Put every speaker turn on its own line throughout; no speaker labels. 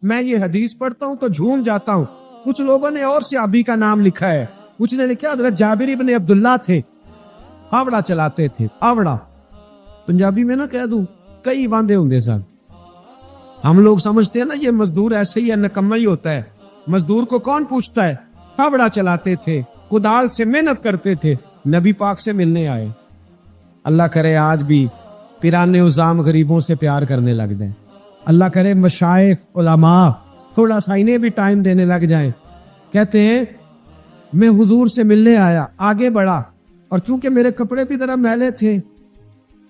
میں یہ حدیث پڑھتا ہوں تو جھوم جاتا ہوں. کچھ لوگوں نے اور صحابی کا نام لکھا ہے, کچھ نے لکھا حضرت جابر ابن عبداللہ تھے, آوڑا چلاتے تھے. آوڑا پنجابی میں نہ کہہ دوں, کئی باندھے ہوں سن. ہم لوگ سمجھتے ہیں نا یہ مزدور ایسے ہی ہے, نکما ہی ہوتا ہے. مزدور کو کون پوچھتا ہے؟ آوڑا چلاتے تھے, کدال سے محنت کرتے تھے, نبی پاک سے ملنے آئے. اللہ کرے آج بھی پیرانے عظام غریبوں سے پیار کرنے لگ جائیں. اللہ کرے مشائخ علماء تھوڑا سا انہیں بھی ٹائم دینے لگ جائیں. کہتے ہیں میں حضور سے ملنے آیا, آگے بڑھا, اور چونکہ میرے کپڑے بھی ذرا میلے تھے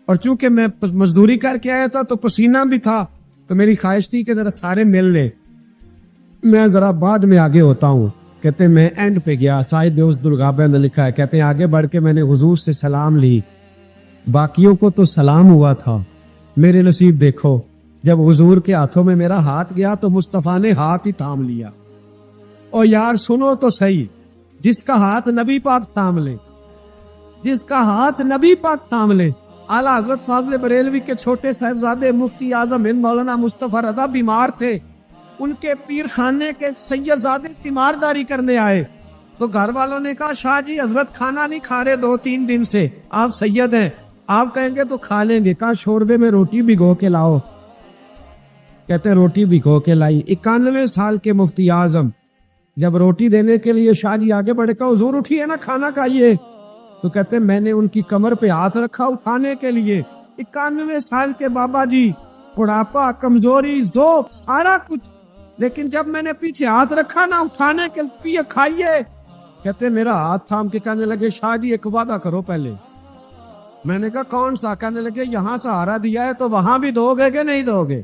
اور چونکہ میں مزدوری کر کے آیا تھا تو پسینہ بھی تھا, تو میری خواہش تھی کہ ذرا سارے مل لیں, میں ذرا بعد میں آگے ہوتا ہوں. کہتے ہیں میں اینڈ پہ گیا. سائد دوست درگابہ نے لکھا ہے, کہتے ہیں آگے بڑھ کے میں نے حضور سے سلام لی. باقیوں کو تو سلام ہوا تھا, میرے نصیب دیکھو جب حضور کے ہاتھوں میں میرا ہاتھ گیا تو مصطفیٰ نے ہاتھ ہی تھام لیا. اور یار سنو تو صحیح, جس کا ہاتھ نبی پاک تھام لے, جس کا ہاتھ نبی پاک تھام لے. اعلیٰ حضرت فاضل بریلوی کے چھوٹے صاحبزادے مفتی اعظم ہند مولانا مصطفیٰ رضا بیمار تھے. ان کے پیر خانے کے سید زادے تیمارداری کرنے آئے تو گھر والوں نے کہا شاہ جی حضرت کھانا نہیں کھا رہے 2-3 دن سے, آپ سید ہیں, آپ کہیں گے تو کھا لیں گے. کہا شوربے میں روٹی بھگو کے لاؤ. کہتے ہیں روٹی بھگو کے لائی. 91 سال کے مفتی اعظم جب روٹی دینے کے لیے شاہ جی آگے بڑھے, کہا حضور اٹھیے نا کھانا کھائیے. تو کہتے ہیں میں نے ان کی کمر پہ ہاتھ رکھا اٹھانے کے لیے. 91 سال کے بابا جی, بڑھاپا, کمزوری, ذوق, سارا کچھ, لیکن جب میں نے پیچھے ہاتھ رکھا نا اٹھانے کے لیے کھائیے. کہتے ہیں میرا ہاتھ تھام کے کہنے لگے شاہ جی ایک وعدہ کرو پہلے. میں نے کہا کون سا؟ کہنے لگے یہاں سہارا دیا ہے تو وہاں بھی دو گے کہ نہیں دو گے؟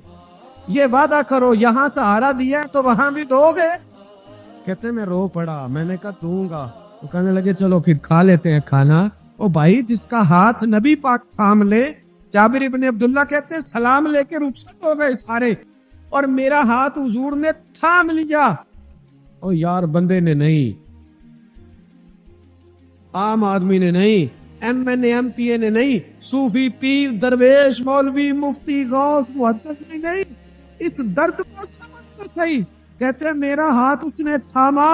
یہ وعدہ کرو, یہاں سہارا دیا ہے تو وہاں بھی دو گے؟ کہتے ہیں میں رو پڑا. میں نے کہا دوں گا. تو کہنے لگے چلو پھر کھا لیتے ہیں کھانا. او بھائی جس کا ہاتھ نبی پاک تھام لے, جابر ابن عبداللہ کہتے ہیں سلام لے کے رخصت ہو گئے سارے, اور میرا ہاتھ حضور نے تھام لیا. او یار بندے نے نہیں, عام آدمی نے نہیں, M N A M P A نے نہیں, صوفی پیر درویش مولوی مفتی غوث محدث نے نہیں, اس درد کو سمجھ تو صحیح. کہتے ہیں میرا ہاتھ اس نے تھاما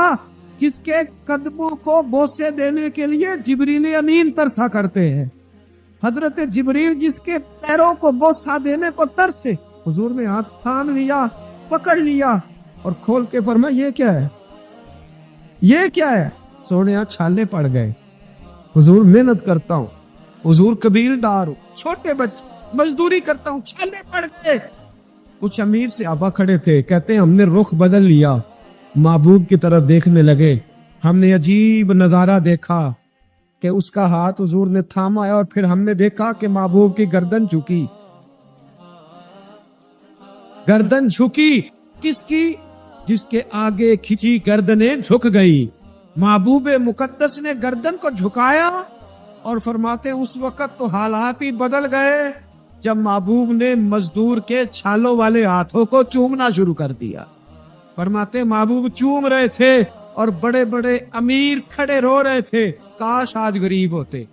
جس کے قدموں کو بوسے دینے کے لیے جبریل امین ترسا کرتے ہیں. حضرت جبریل جس کے پیروں کو بوسا دینے کو ترسے, حضور نے ہاتھ تھام لیا, پکڑ لیا اور کھول کے فرمایا یہ کیا ہے, یہ کیا ہے؟ سونے چھالے پڑ گئے. حضور محنت کرتا ہوں, حضور قبیلدار ہوں, چھوٹے بچے مزدوری کرتا ہوں, چھالے پڑ گئے. کچھ امیر صحابہ کھڑے تھے, کہتے ہیں ہم نے رخ بدل لیا, محبوب کی طرف دیکھنے لگے. ہم نے عجیب نظارہ دیکھا کہ اس کا ہاتھ حضور نے تھاما ہے, اور پھر ہم نے دیکھا کہ محبوب کی گردن جھکی. گردن جھکی کس کی؟ جس کے آگے کھچی گردنیں جھک گئی. محبوب مقدس نے گردن کو جھکایا, اور فرماتے اس وقت تو حالات ہی بدل گئے جب محبوب نے مزدور کے چھالوں والے ہاتھوں کو چومنا شروع کر دیا. فرماتے محبوب چوم رہے تھے اور بڑے بڑے امیر کھڑے رو رہے تھے, کاش آج غریب ہوتے.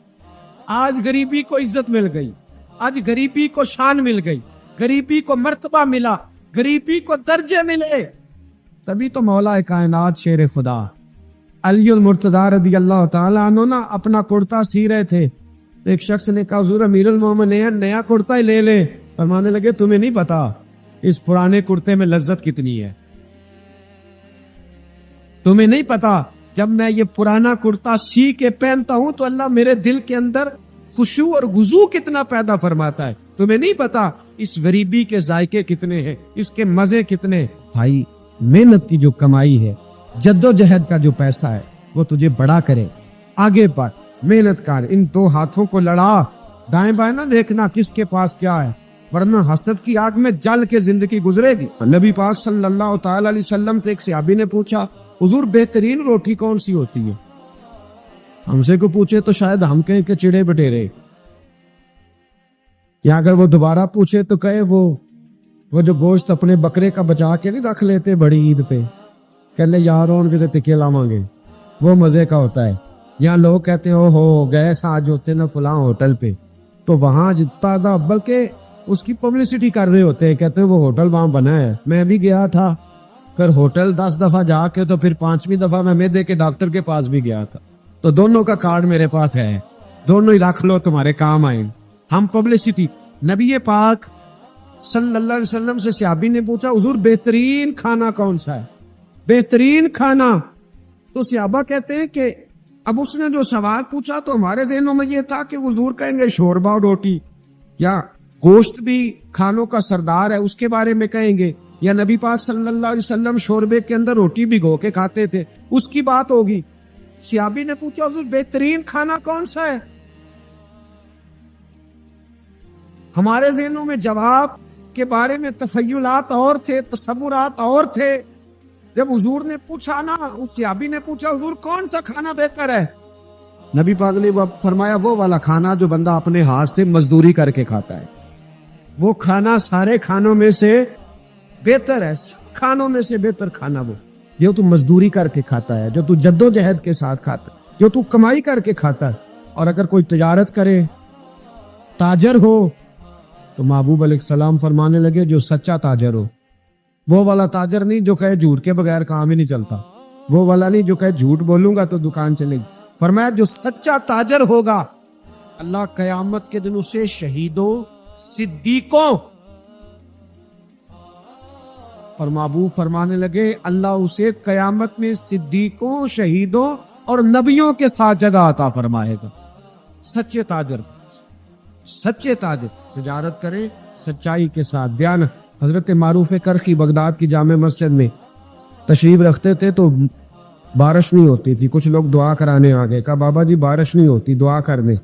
آج غریبی کو عزت مل گئی, آج غریبی کو شان مل گئی, غریبی کو مرتبہ ملا, غریبی کو درجے ملے. تبھی تو مولا کائنات شیر خدا علی المرتضی رضی اللہ تعالیٰ عنہ نا اپنا کرتا سی رہے تھے, تو ایک شخص نے کہا حضور امیر المومنین نیا کرتا ہی لے لے. فرمانے لگے تمہیں نہیں پتا اس پرانے کرتے میں لذت کتنی ہے, تمہیں نہیں پتا جب میں یہ پرانا کرتا سی کے پہنتا ہوں تو اللہ میرے دل کے اندر خشوع اور وضو کتنا پیدا فرماتا ہے. تمہیں نہیں پتا اس غریبی کے ذائقے کتنے ہیں, اس کے مزے کتنے. بھائی محنت کی جو کمائی ہے, جد و جہد کا جو پیسہ ہے, وہ تجھے بڑا کرے. آگے بڑھ, محنت کر, ان 2 ہاتھوں کو لڑا, دائیں بائیں نہ دیکھنا کس کے پاس کیا ہے, ورنہ حسد کی آگ میں جل کے زندگی گزرے گی. نبی پاک صلی اللہ تعالی علیہ وسلم سے ایک صحابی نے پوچھا حضور بہترین روٹی کون سی ہوتی ہے؟ ہم سے کو پوچھے تو شاید ہم کہیں کہ چڑے بٹیرے, یا اگر وہ دوبارہ پوچھے تو کہے وہ جو گوشت اپنے بکرے کا بچا کے نہیں رکھ لیتے بڑی عید پہ, کہنے یار ان کے ٹکے لاواں گے, وہ مزے کا ہوتا ہے. یہاں لوگ کہتے ہیں ہو گئے آج ہوتے نا فلاں ہوٹل پہ, تو وہاں جتنا تھا بلکہ اس کی پبلسٹی کر رہے ہوتے ہیں, کہتے ہیں وہ ہوٹل وہاں بنا ہے, میں بھی گیا تھا, پھر ہوٹل 10 دفعہ جا کے تو پھر 5ویں دفعہ میں معدے کے ڈاکٹر کے پاس بھی گیا تھا. تو دونوں کا کارڈ میرے پاس ہے, دونوں ہی رکھ لو, تمہارے کام آئیں. ہم پبلسٹی. نبی پاک صلی اللہ علیہ وسلم سے صحابی نے پوچھا حضور بہترین کھانا کون سا ہے, بہترین کھانا؟ تو صحابہ کہتے ہیں کہ اب اس نے جو سوال پوچھا تو ہمارے ذہنوں میں یہ تھا کہ حضور کہیں گے شوربہ اور روٹی, یا گوشت بھی کھانوں کا سردار ہے اس کے بارے میں کہیں گے, یا نبی پاک صلی اللہ علیہ وسلم شوربے کے اندر روٹی بھگو کے کھاتے تھے اس کی بات ہوگی. صحابی نے پوچھا حضور بہترین کھانا کون سا ہے؟ ہمارے ذہنوں میں جواب کے بارے میں تخیلات اور تھے, تصورات اور تھے. جب حضور نے پوچھا نا, اس صحابی نے پوچھا حضور کون سا کھانا بہتر ہے؟ نبی پاک نے فرمایا وہ والا کھانا جو بندہ اپنے ہاتھ سے مزدوری کر کے کھاتا ہے, وہ کھانا سارے کھانوں میں سے بہتر ہے. کھانوں میں سے بہتر کھانا وہ جو تو مزدوری کر کے کھاتا ہے, جو تو جد و جہد کے ساتھ کھاتا ہے, جو تو کمائی کر کے کھاتا ہے. اور اگر کوئی تجارت کرے, تاجر ہو, تو محبوب علیہ السلام فرمانے لگے جو سچا تاجر ہو, وہ والا تاجر نہیں جو کہے جھوٹ کے بغیر کام ہی نہیں چلتا, وہ والا نہیں جو کہے جھوٹ بولوں گا تو دکان چلے گی. فرمایا جو سچا تاجر ہوگا اللہ قیامت کے دن اسے شہیدوں, صدیقوں, اور محبوب فرمانے لگے اللہ اسے قیامت میں صدیقوں, شہیدوں اور نبیوں کے ساتھ جگہ عطا فرمائے گا. سچے تاجر, سچے تاجر تجارت کرے سچائی کے ساتھ. بیان حضرت معروف کرخی بغداد کی جامع مسجد میں تشریف رکھتے تھے تو بارش نہیں ہوتی تھی. کچھ لوگ دعا کرانے آ گئے, کہا بابا جی بارش نہیں ہوتی, دعا کر دیں.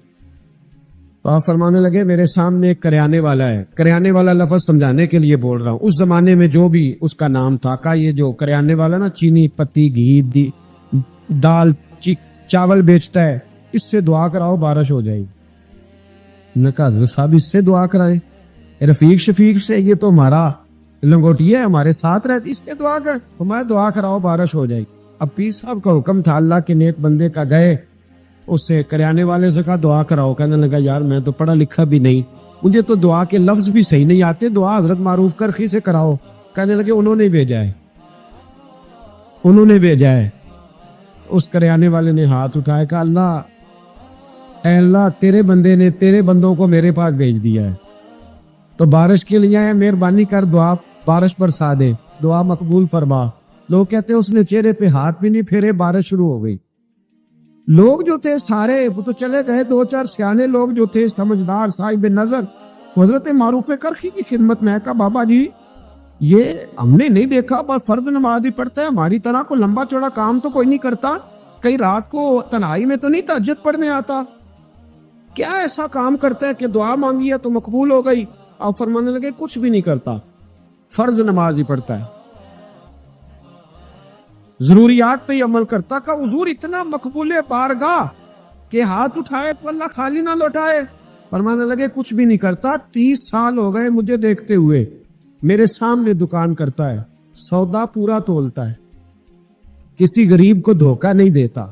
تو آپ فرمانے لگے میرے سامنے ایک کریانے والا ہے. کریانے والا لفظ سمجھانے کے لیے بول رہا ہوں, اس زمانے میں جو بھی اس کا نام تھا. کہا یہ جو کریانے والا نا چینی پتی, گھی, دال, چاول بیچتا ہے, اس سے دعا کراؤ بارش ہو جائے گی. نے کہا حضرت صاحب اس سے دعا کرائیں؟ رفیق شفیق سے, یہ تو ہمارا لنگوٹیا ہے, ہمارے ساتھ رہتی, اس سے دعا کر. ہمارے دعا کراؤ بارش ہو جائے گی. اب پیر صاحب کا حکم تھا, اللہ کے نیک بندے کا, گئے اس سے کریانے والے سے کہا دعا کراؤ. کہنے لگا یار میں تو پڑھا لکھا بھی نہیں, مجھے تو دعا کے لفظ بھی صحیح نہیں آتے, دعا حضرت معروف کرخی سے کراؤ. کہنے لگے انہوں نے بھیجا ہے, انہوں نے بھیجا ہے. اس کریانے والے نے ہاتھ اٹھایا, کہا اللہ, اے اللہ تیرے بندے نے تیرے بندوں کو میرے پاس بھیج دیا ہے, تو بارش کے لیے ہے, مہربانی کر دعا بارش برسا دے, دعا مقبول فرما. لوگ کہتے ہیں اس نے چہرے پہ ہاتھ بھی نہیں پھیرے, بارش شروع ہو گئی. لوگ جو تھے سارے وہ تو چلے گئے, 2-4 سیانے لوگ جو تھے سمجھدار صاحب نظر حضرت معروف کرخی کی خدمت میں. کہا بابا جی یہ ہم نے نہیں دیکھا, پر فرض نماز ہی پڑھتا ہے, ہماری طرح کو لمبا چوڑا کام تو کوئی نہیں کرتا, کئی رات کو تنہائی میں تو نہیں تہجد پڑھنے آتا, کیا ایسا کام کرتا ہے کہ دعا مانگی ہے تو مقبول ہو گئی؟ آپ فرمانے لگے کچھ بھی نہیں کرتا, فرض نماز ہی پڑھتا ہے, ضروریات پہ ہی عمل کرتا. کہ حضور اتنا مقبول بارگاہ کہ ہاتھ اٹھائے تو اللہ خالی نہ لوٹائے. فرمانے لگے کچھ بھی نہیں کرتا, 30 سال ہو گئے مجھے دیکھتے ہوئے, میرے سامنے دکان کرتا ہے, سودا پورا تولتا ہے, کسی غریب کو دھوکہ نہیں دیتا,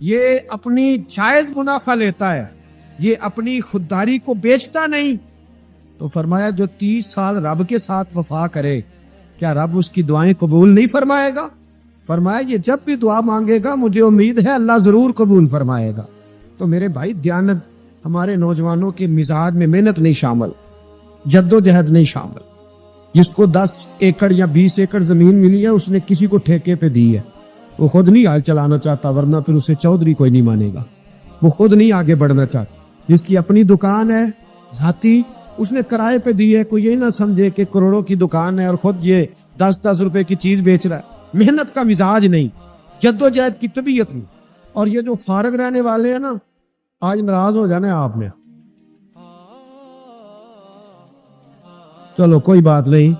یہ اپنی جائز منافع لیتا ہے, یہ اپنی خودداری کو بیچتا نہیں. تو فرمایا جو 30 سال رب کے ساتھ وفا کرے کیا رب اس کی دعائیں قبول نہیں فرمائے گا؟ فرمایا یہ جب بھی دعا مانگے گا مجھے امید ہے اللہ ضرور قبول فرمائے گا. تو میرے بھائی دیانت, ہمارے نوجوانوں کے مزاج میں محنت نہیں شامل, جد و جہد نہیں شامل. جس کو 10 ایکڑ یا 20 ایکڑ زمین ملی ہے اس نے کسی کو ٹھیکے پہ دی ہے, وہ خود نہیں حال چلانا چاہتا, ورنہ پھر اسے چودھری کوئی نہیں مانے گا. وہ خود نہیں آگے بڑھنا چاہتا. جس کی اپنی دکان ہے ذاتی, اس نے کرائے پہ دی ہے. کوئی یہ نہ سمجھے کہ کروڑوں کی دکان ہے اور خود یہ 10-10 روپے کی چیز بیچ رہا ہے. محنت کا مزاج نہیں, جد و جہد کی طبیعت نہیں. اور یہ جو فارغ رہنے والے ہیں نا, آج ناراض ہو جانا ہے آپ نے, چلو کوئی بات نہیں,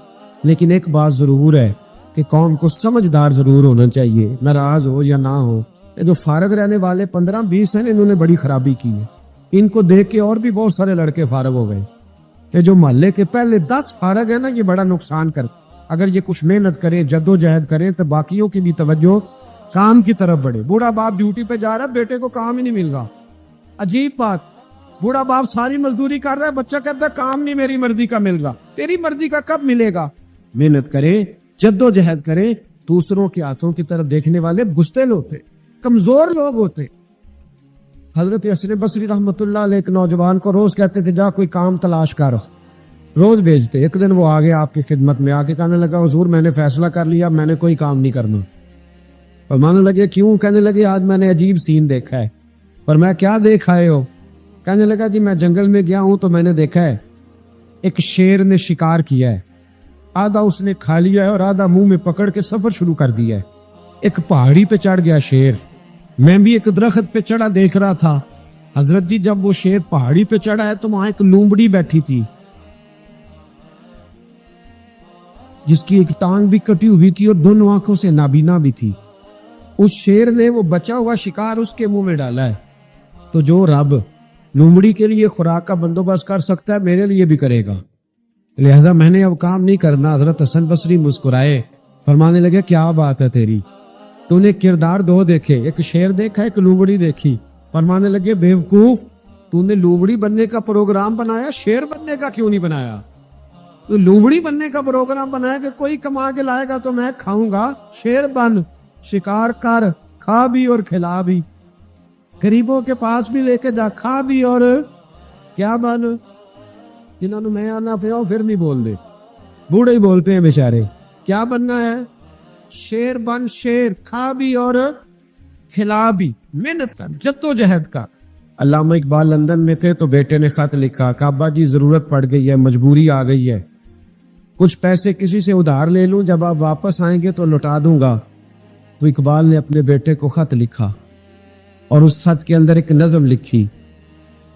لیکن ایک بات ضرور ہے کہ قوم کو سمجھدار ضرور ہونا چاہیے, ناراض ہو یا نہ ہو. یہ جو فارغ رہنے والے 15-20 ہیں, انہوں نے بڑی خرابی کی ہے. ان کو دیکھ کے اور بھی بہت سارے لڑکے فارغ ہو گئے. یہ جو محلے کے پہلے 10 فارغ ہیں نا, یہ بڑا نقصان کر. اگر یہ کچھ محنت کریں, جد و جہد کریں, تو باقیوں کی بھی توجہ کام کی طرف بڑھے. بوڑھا باپ ڈیوٹی پہ جا رہا ہے, بیٹے کو کام ہی نہیں مل رہا. عجیب بات, بوڑھا باپ ساری مزدوری کر رہا ہے, بچہ کہتا ہے کام نہیں میری مرضی کا مل رہا. تیری مرضی کا کب ملے گا؟ محنت کرے, جد و جہد کریں. دوسروں کے ہاتھوں کی طرف دیکھنے والے بزدل ہوتے, کمزور لوگ ہوتے. حضرت حسن بصری رحمۃ اللہ علیہ ایک نوجوان کو روز کہتے تھے جا کوئی کام تلاش کرو, روز بھیجتے. ایک دن وہ آگے آپ کی خدمت میں آ کے کہنے لگا حضور میں نے فیصلہ کر لیا, میں نے کوئی کام نہیں کرنا. فرمانے لگے کیوں؟ کہنے لگے آج میں نے عجیب سین دیکھا ہے. پر میں کیا دیکھ آئے ہو؟ کہنے لگا جی میں جنگل میں گیا ہوں تو میں نے دیکھا ہے ایک شیر نے شکار کیا ہے, آدھا اس نے کھا لیا ہے اور آدھا منہ میں پکڑ کے سفر شروع کر دیا ہے. ایک پہاڑی پہ چڑھ گیا شیر, میں بھی ایک درخت پہ چڑھا دیکھ رہا تھا. حضرت جی جب وہ شیر پہاڑی پہ چڑھا ہے تو وہاں ایک لومڑی بیٹھی تھی جس کی ایک ٹانگ بھی کٹی ہوئی تھی اور دونوں آنکھوں سے نابینا بھی تھی. اس شیر نے وہ بچا ہوا شکار اس کے منہ میں ڈالا ہے. تو جو رب لومڑی کے لیے خوراک کا بندوبست کر سکتا ہے میرے لیے بھی کرے گا, لہذا میں نے اب کام نہیں کرنا. حضرت حسن بصری مسکرائے, فرمانے لگے کیا بات ہے تیری, تو نے کردار دو دیکھے, ایک شیر دیکھا ایک لومڑی دیکھی. فرمانے لگے بیوقوف, تو نے لومڑی بننے کا پروگرام بنایا, شیر بننے کا کیوں نہیں بنایا؟ تو لومڑی بننے کا پروگرام بنایا کہ کوئی کما کے لائے گا تو میں کھاؤں گا. شیر بن, شکار کر, کھا بھی اور کھلا بھی, غریبوں کے پاس بھی لے کے جا, کھا بھی اور کیا بن. جنہوں نے میں آنا پیا پھر نہیں بول دے, بوڑھے ہی بولتے ہیں بیچارے. کیا بننا ہے؟ شیر بن, شیر کھا بھی اور کھلا بھی, محنت کر, جد و جہد کر. علامہ اقبال لندن میں تھے تو بیٹے نے خط لکھا کہ ابا جی ضرورت پڑ گئی ہے, مجبوری آ گئی ہے, کچھ پیسے کسی سے ادھار لے لوں, جب آپ واپس آئیں گے تو لوٹا دوں گا. تو اقبال نے اپنے بیٹے کو خط لکھا اور اس خط کے اندر ایک نظم لکھی,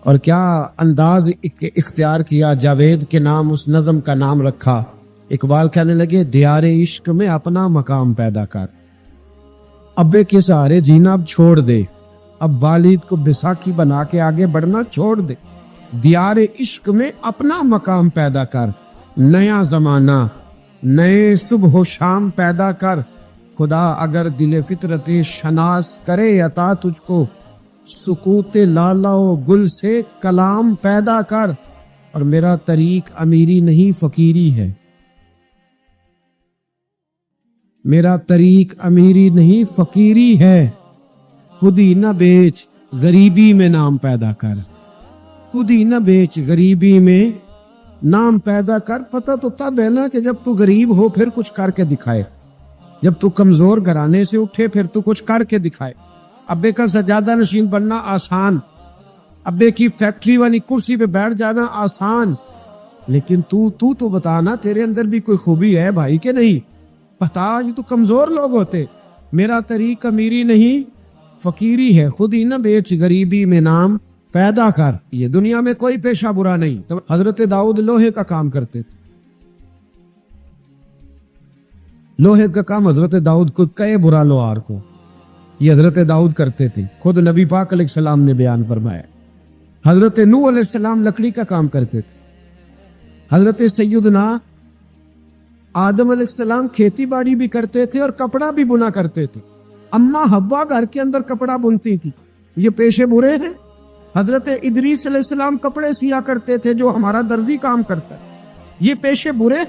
اور کیا انداز اختیار کیا, جاوید کے نام اس نظم کا نام رکھا. اقبال کہنے لگے دیار عشق میں اپنا مقام پیدا کر, ابے کے سہارے جینا اب چھوڑ دے, اب والد کو بیساکھی بنا کے آگے بڑھنا چھوڑ دے. دیار عشق میں اپنا مقام پیدا کر, نیا زمانہ نئے صبح و شام پیدا کر. خدا اگر دل فطرت شناس کرے عطا تجھ کو, سکوت لالا و گل سے کلام پیدا کر. اور میرا طریق امیری نہیں فقیری ہے, میرا طریق امیری نہیں فقیری ہے. خود ہی نہ بیچ غریبی میں نام پیدا کر, خود ہی نہ بیچ غریبی میں نام پیدا کر. پتہ تو تب ہے نا کہ جب تو غریب ہو پھر کچھ کر کے دکھائے, جب تو کمزور گھرانے سے اٹھے پھر تو کچھ کر کے دکھائے. ابے کا سجادہ نشین بننا آسان, ابے کی فیکٹری والی کرسی پہ بیٹھ جانا آسان, لیکن تو بتانا تیرے اندر بھی کوئی خوبی ہے بھائی کہ نہیں. بتا, یہ تو کمزور لوگ ہوتے. میرا طریق امیری نہیں فقیری ہے, خود ہی نہ بیچ غریبی میں نام پیدا کر. یہ دنیا میں کوئی پیشہ برا نہیں. تو حضرت داؤد لوہے کا کام کرتے تھے, لوہے کا کام حضرت داؤد کو کہے برا لوہار کو, یہ حضرت داؤد کرتے تھے. خود نبی پاک علیہ السلام نے بیان فرمایا. حضرت نوح علیہ السلام لکڑی کا کام کرتے تھے. حضرت سیدنا آدم علیہ السلام کھیتی باڑی بھی کرتے تھے اور کپڑا بھی بنا کرتے تھے. اماں حوا گھر کے اندر کپڑا بنتی تھی. یہ پیشے برے ہیں. حضرت ادریس علیہ السلام کپڑے سیا کرتے تھے جو ہمارا درزی کام کرتا ہے. یہ پیشے برے.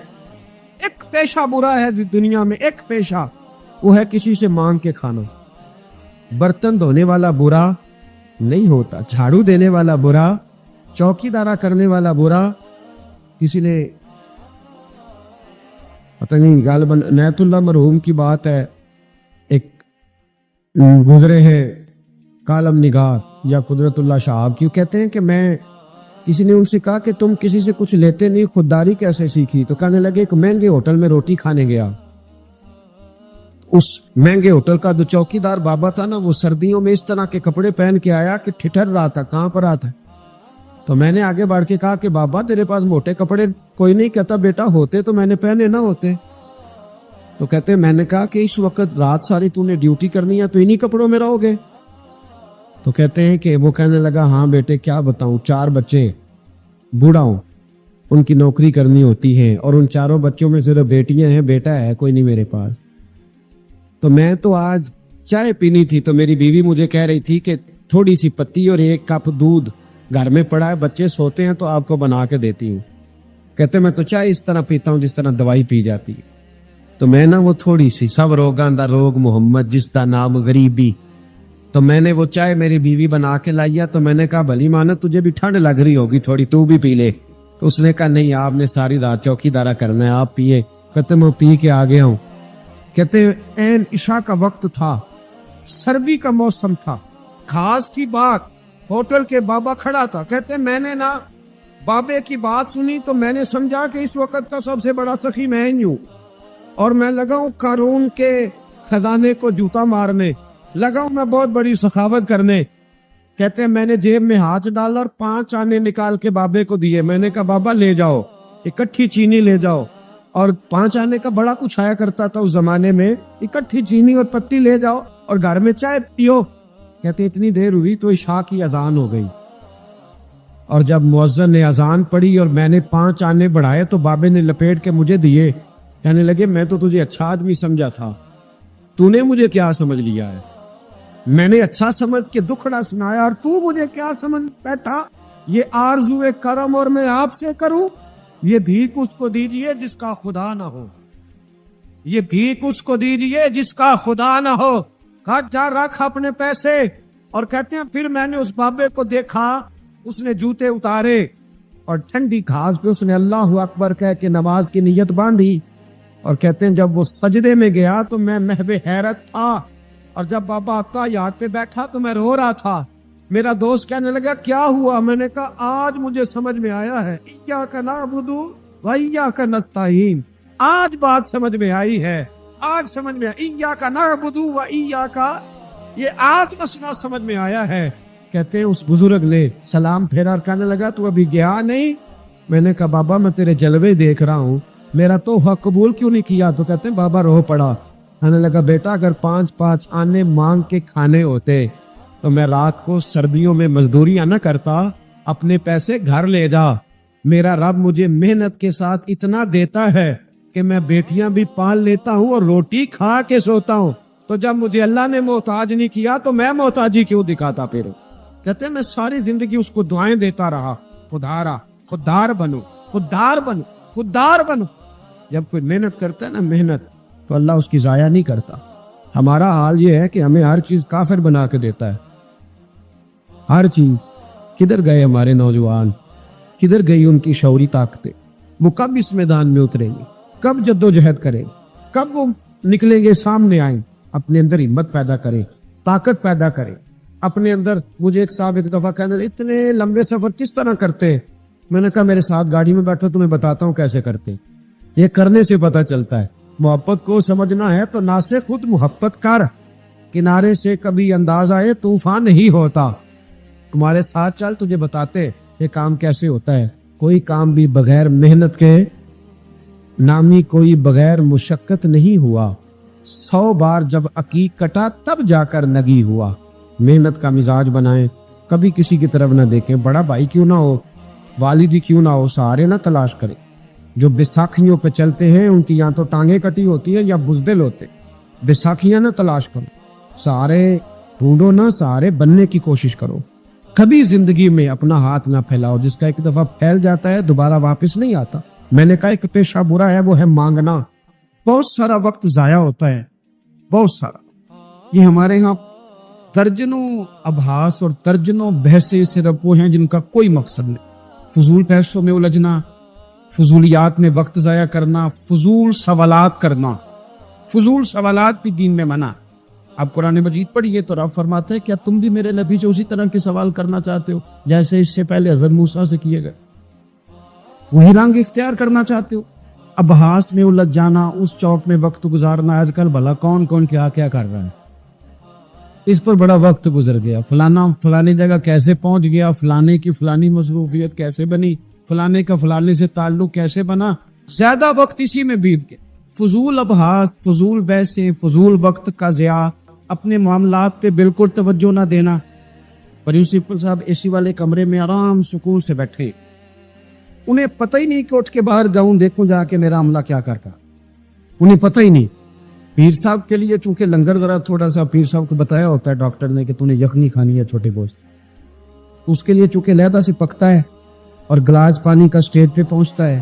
ایک پیشہ برا ہے دنیا میں, ایک پیشہ, وہ ہے کسی سے مانگ کے کھانا. برتن دھونے والا برا نہیں ہوتا, جھاڑو دینے والا برا, چوکی دارا کرنے والا برا. کسی نے پتہ نہیں غالباً نیت اللہ مرحوم کی بات ہے, ایک گزرے ہیں کالم نگار یا قدرت اللہ شہاب کی, کہتے ہیں کہ میں کسی نے ان سے کہا کہ تم کسی سے کچھ لیتے نہیں, خودداری کیسے سیکھی؟ تو کہنے لگے ایک مہنگے ہوٹل میں روٹی کھانے گیا. اس مہنگے ہوٹل کا جو چوکیدار بابا تھا نا, وہ سردیوں میں اس طرح کے کپڑے پہن کے آیا کہ ٹھٹر رہا تھا, کہاں پر آتا ہے. تو میں نے آگے بڑھ کے کہا کہ بابا تیرے پاس موٹے کپڑے کوئی نہیں. کہتا بیٹا ہوتے تو میں نے پہنے نہ ہوتے. تو کہتے میں نے کہا کہ اس وقت رات ساری تو نے ڈیوٹی کرنی ہے تو انہی کپڑوں میں رہو گے. تو کہتے ہیں کہ وہ کہنے لگا ہاں بیٹے کیا بتاؤں, 4 بچے, بوڑھا ہوں, ان کی نوکری کرنی ہوتی ہے, اور ان 4 بچوں میں صرف بیٹیاں ہیں, بیٹا ہے کوئی نہیں میرے پاس. تو میں تو آج چائے پینی تھی تو میری بیوی مجھے کہہ رہی تھی کہ تھوڑی سی پتی اور 1 کپ دودھ گھر میں پڑا ہے, بچے سوتے ہیں تو آپ کو بنا کے دیتی ہوں. کہتے میں تو چائے اس طرح پیتا ہوں جس طرح دوائی پی جاتی ہے. تو میں نا وہ تھوڑی سی سب روگاں دا روگ محمد جس دا نام غریبی، تو میں نے وہ چائے میری بیوی بنا کے لائی، تو میں نے کہا بھلی مانا تجھے بھی ٹھنڈ لگ رہی ہوگی تھوڑی، تو بھی پی لے۔ تو اس نے کہا نہیں، آپ نے ساری رات چوکی دارا کرنا ہے، آپ پیے۔ کہتے میں پی کے آ گیا ہوں۔ کہتے این عشاء کا وقت تھا، سردی کا موسم تھا، خاص تھی بات، ہوٹل کے بابا کھڑا تھا۔ کہتے میں نے نا بابے کی بات سنی تو میں نے سمجھا کہ اس وقت کا سب سے بڑا سخی میں ہی ہوں، اور میں لگا ہوں قارون کے خزانے کو جوتا مارنے، لگا ہوں میں بہت بڑی سخاوت کرنے۔ کہتے ہیں میں نے جیب میں ہاتھ ڈالا اور 5 آنے نکال کے بابے کو دیے۔ میں نے کہا بابا لے جاؤ، اکٹھی چینی لے جاؤ، اور 5 آنے کا بڑا کچھ آیا کرتا تھا اس زمانے میں، اکٹھی چینی اور پتی لے جاؤ اور گھر میں چائے پیو۔ کہتے اتنی دیر ہوئی تو عشاء کی اذان ہو گئی، اور جب مؤذن نے اذان پڑھی اور میں نے 5 آنے بڑھائے تو بابے نے لپیٹ کے مجھے دیے، کہنے لگے میں تو تجھے اچھا آدمی سمجھا تھا، تو نے مجھے کیا سمجھ لیا ہے؟ میں نے اچھا سمجھ کے دکھڑا سنایا اور تو مجھے کیا سمجھ بیٹھا؟ یہ آرزو کرم اور میں آپ سے کروں؟ یہ بھیک اس کو دیجئے جس کا خدا نہ ہو، یہ بھیک اس کو دیجئے جس کا خدا نہ ہو۔ کہا جا رکھ اپنے پیسے۔ اور کہتے ہیں پھر میں نے اس بابے کو دیکھا، اس نے جوتے اتارے اور ٹھنڈی گھاس پہ اس نے اللہ اکبر کہہ کے نماز کی نیت باندھی، اور کہتے ہیں جب وہ سجدے میں گیا تو میں محو حیرت تھا، اور جب بابا آتا یاد پہ بیٹھا تو میں رو رہا تھا۔ میرا دوست کہنے لگا کیا ہوا؟ میں نے کہا آج مجھے سمجھ میں آیا ہے، ایاک نعبد و ایاک نستعین، آج بات سمجھ میں آئی ہے، آج سمجھ میں ایاک نعبد و ایاک، یہ آج مسئلہ سمجھ میں آیا ہے۔ کہتے ہیں اس بزرگ نے سلام پھیرا اور کہنے لگا تو ابھی گیا نہیں؟ میں نے کہا بابا میں تیرے جلوے دیکھ رہا ہوں، میرا تحفہ قبول کیوں نہیں کیا؟ تو کہتے ہیں بابا رو پڑا۔ کہنے لگا بیٹا اگر 5 آنے مانگ کے کھانے ہوتے تو میں رات کو سردیوں میں مزدوریاں نہ کرتا، اپنے پیسے گھر لے جا۔ میرا رب مجھے محنت کے ساتھ اتنا دیتا ہے کہ میں بیٹیاں بھی پال لیتا ہوں اور روٹی کھا کے سوتا ہوں، تو جب مجھے اللہ نے محتاج نہیں کیا تو میں محتاجی کیوں دکھاتا پھر؟ کہتے ہیں میں ساری زندگی اس کو دعائیں دیتا رہا، خدارا خوددار بنو، خوددار بنو، خوددار بنو۔ جب کوئی محنت کرتا ہے نا محنت، تو اللہ اس کی ضائع نہیں کرتا۔ ہمارا حال یہ ہے کہ ہمیں ہر چیز کافر بنا کے دیتا ہے، ہر چیز۔ کدھر گئے ہمارے نوجوان؟ کدھر گئی ان کی شعوری طاقتیں؟ وہ کب اس میدان میں اتریں گے؟ کب جدوجہد کریں؟ کب وہ نکلیں گے، سامنے آئیں؟ اپنے اندر ہمت پیدا کریں، طاقت پیدا کریں اپنے اندر۔ مجھے ایک صاحب ایک دفعہ کہنے اتنے لمبے سفر کس طرح کرتے؟ میں نے کہا میرے ساتھ گاڑی میں بیٹھو تمہیں بتاتا ہوں کیسے کرتے۔ یہ کرنے سے پتہ چلتا ہے۔ محبت کو سمجھنا ہے تو نہ سے خود محبت کر، کنارے سے کبھی انداز آئے طوفان نہیں ہوتا۔ تمہارے ساتھ چل تجھے بتاتے یہ کام کیسے ہوتا ہے۔ کوئی کام بھی بغیر محنت کے نامی کوئی بغیر مشقت نہیں ہوا، 100 بار جب عقیق کٹا تب جا کر نگی ہوا۔ محنت کا مزاج بنائیں، کبھی کسی کی طرف نہ دیکھیں، بڑا بھائی کیوں نہ ہو، والدی کیوں نہ ہو، سہارے نہ تلاش کریں۔ جو بیساکھیوں پہ چلتے ہیں ان کی یا تو ٹانگیں کٹی ہوتی ہیں یا بزدل ہوتے، بیساکھیاں نہ تلاش کرو، سہارے ڈھونڈو نہ، سہارے بننے کی کوشش کرو۔ کبھی زندگی میں اپنا ہاتھ نہ پھیلاؤ، جس کا ایک دفعہ پھیل جاتا ہے دوبارہ واپس نہیں آتا۔ میں نے کہا ایک پیشہ برا ہے وہ ہے مانگنا۔ بہت سارا وقت ضائع ہوتا ہے، بہت سارا۔ یہ ہمارے یہاں درجنوں ابحاث اور درجنوں بحثیں صرف وہ ہیں جن کا کوئی مقصد نہیں۔ فضول پیسوں میں الجھنا، فضولیات میں وقت ضائع کرنا، فضول سوالات کرنا۔ فضول سوالات بھی دین میں منع۔ آپ قرآن مجید پڑھیے تو رب فرماتا ہے کیا تم بھی میرے نبی سے اسی طرح کے سوال کرنا چاہتے ہو جیسے اس سے پہلے حضرت موسیٰ سے کیے گئے؟ وہی رنگ اختیار کرنا چاہتے ہو؟ ابحاث میں الجھ جانا، اس چوک میں وقت گزارنا۔ آج کل بھلا کون کون کیا کر رہا ہے، اس پر بڑا وقت گزر گیا۔ فلانا فلانی جگہ کیسے پہنچ گیا، فلانے کی فلانی مصروفیت کیسے بنی، فلانے کا فلانے سے تعلق کیسے بنا، زیادہ وقت اسی میں بیت گیا۔ فضول ابحاث، فضول بحثیں، فضول وقت کا ضیاع، اپنے معاملات پہ بالکل توجہ نہ دینا۔ پرنسپل صاحب اے سی والے کمرے میں آرام سکون سے بیٹھے، انہیں پتہ ہی نہیں کہ اٹھ کے باہر جاؤں دیکھوں جا کے میرا عملہ کیا کرتا، انہیں پتہ ہی نہیں۔ پیر صاحب کے لیے چونکہ لنگر ذرا تھوڑا سا پیر صاحب کو بتایا ہوتا ہے ڈاکٹر نے کہ تو نے یخنی کھانی ہے چھوٹے گوشت، اس کے لیے چونکہ لہدا سے پکتا ہے اور گلاس پانی کا سٹیج پہ پہنچتا ہے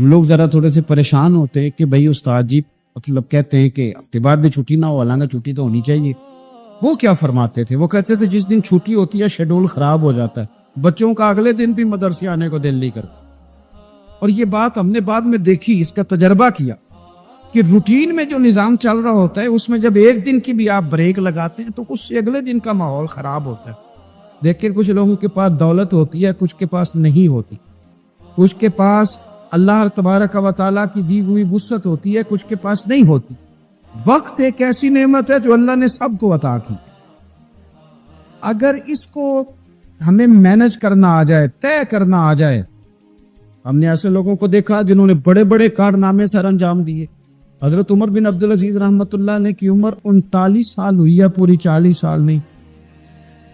ہم لوگ ذرا تھوڑے سے پریشان ہوتے ہیں کہ بھائی استاد جی مطلب کہتے ہیں کہ ہفتے بعد بھی چھٹی نہ ہو، حالانکہ چھٹی تو ہونی چاہیے. وہ کیا فرماتے تھے؟ وہ کہتے تھے جس دن چھٹی ہوتی ہے شیڈول خراب ہو جاتا ہے، بچوں کا اگلے دن بھی مدرسے آنے کو دل نہیں کرتا. اور یہ بات ہم نے بعد میں دیکھی، اس کا تجربہ کیا کہ روٹین میں جو نظام چل رہا ہوتا ہے اس میں جب ایک دن کی بھی آپ بریک لگاتے ہیں تو کچھ سے اگلے دن کا ماحول خراب ہوتا ہے. دیکھیں کچھ لوگوں کے پاس دولت ہوتی ہے، کچھ کے پاس نہیں ہوتی. کچھ کے پاس اللہ تبارک و تعالیٰ کی دی ہوئی وسعت ہوتی ہے، کچھ کے پاس نہیں ہوتی. وقت ایک ایسی نعمت ہے جو اللہ نے سب کو عطا کی. اگر اس کو ہمیں مینج کرنا آ جائے، طے کرنا آ جائے. ہم نے ایسے لوگوں کو دیکھا جنہوں نے بڑے بڑے کارنامے سر انجام دیے. حضرت عمر بن عبدالعزیز رحمۃ اللہ علیہ کی عمر 39 سال ہوئی ہے، پوری 40 سال نہیں.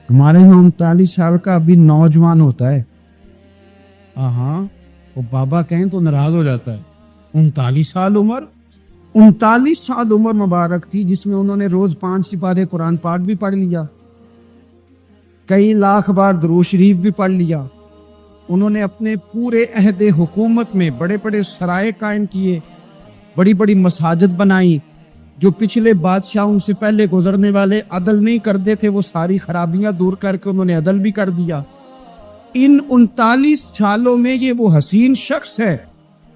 ہمارے یہاں 39 سال کا ابھی نوجوان ہوتا ہے. ہاں وہ بابا کہیں تو ناراض ہو جاتا ہے. 39 سال عمر، 39 سال عمر مبارک تھی جس میں انہوں نے روز 5 سپارے قرآن پاک بھی پڑھ لیا، کئی لاکھ بار درود شریف بھی پڑھ لیا. انہوں نے اپنے پورے عہد حکومت میں بڑے بڑے سرائے قائم کیے، بڑی بڑی مساجد بنائی. جو پچھلے بادشاہ ان سے پہلے گزرنے والے عدل نہیں کرتے تھے وہ ساری خرابیاں دور کر کے انہوں نے عدل بھی کر دیا. ان 39 سالوں میں یہ وہ حسین شخص ہے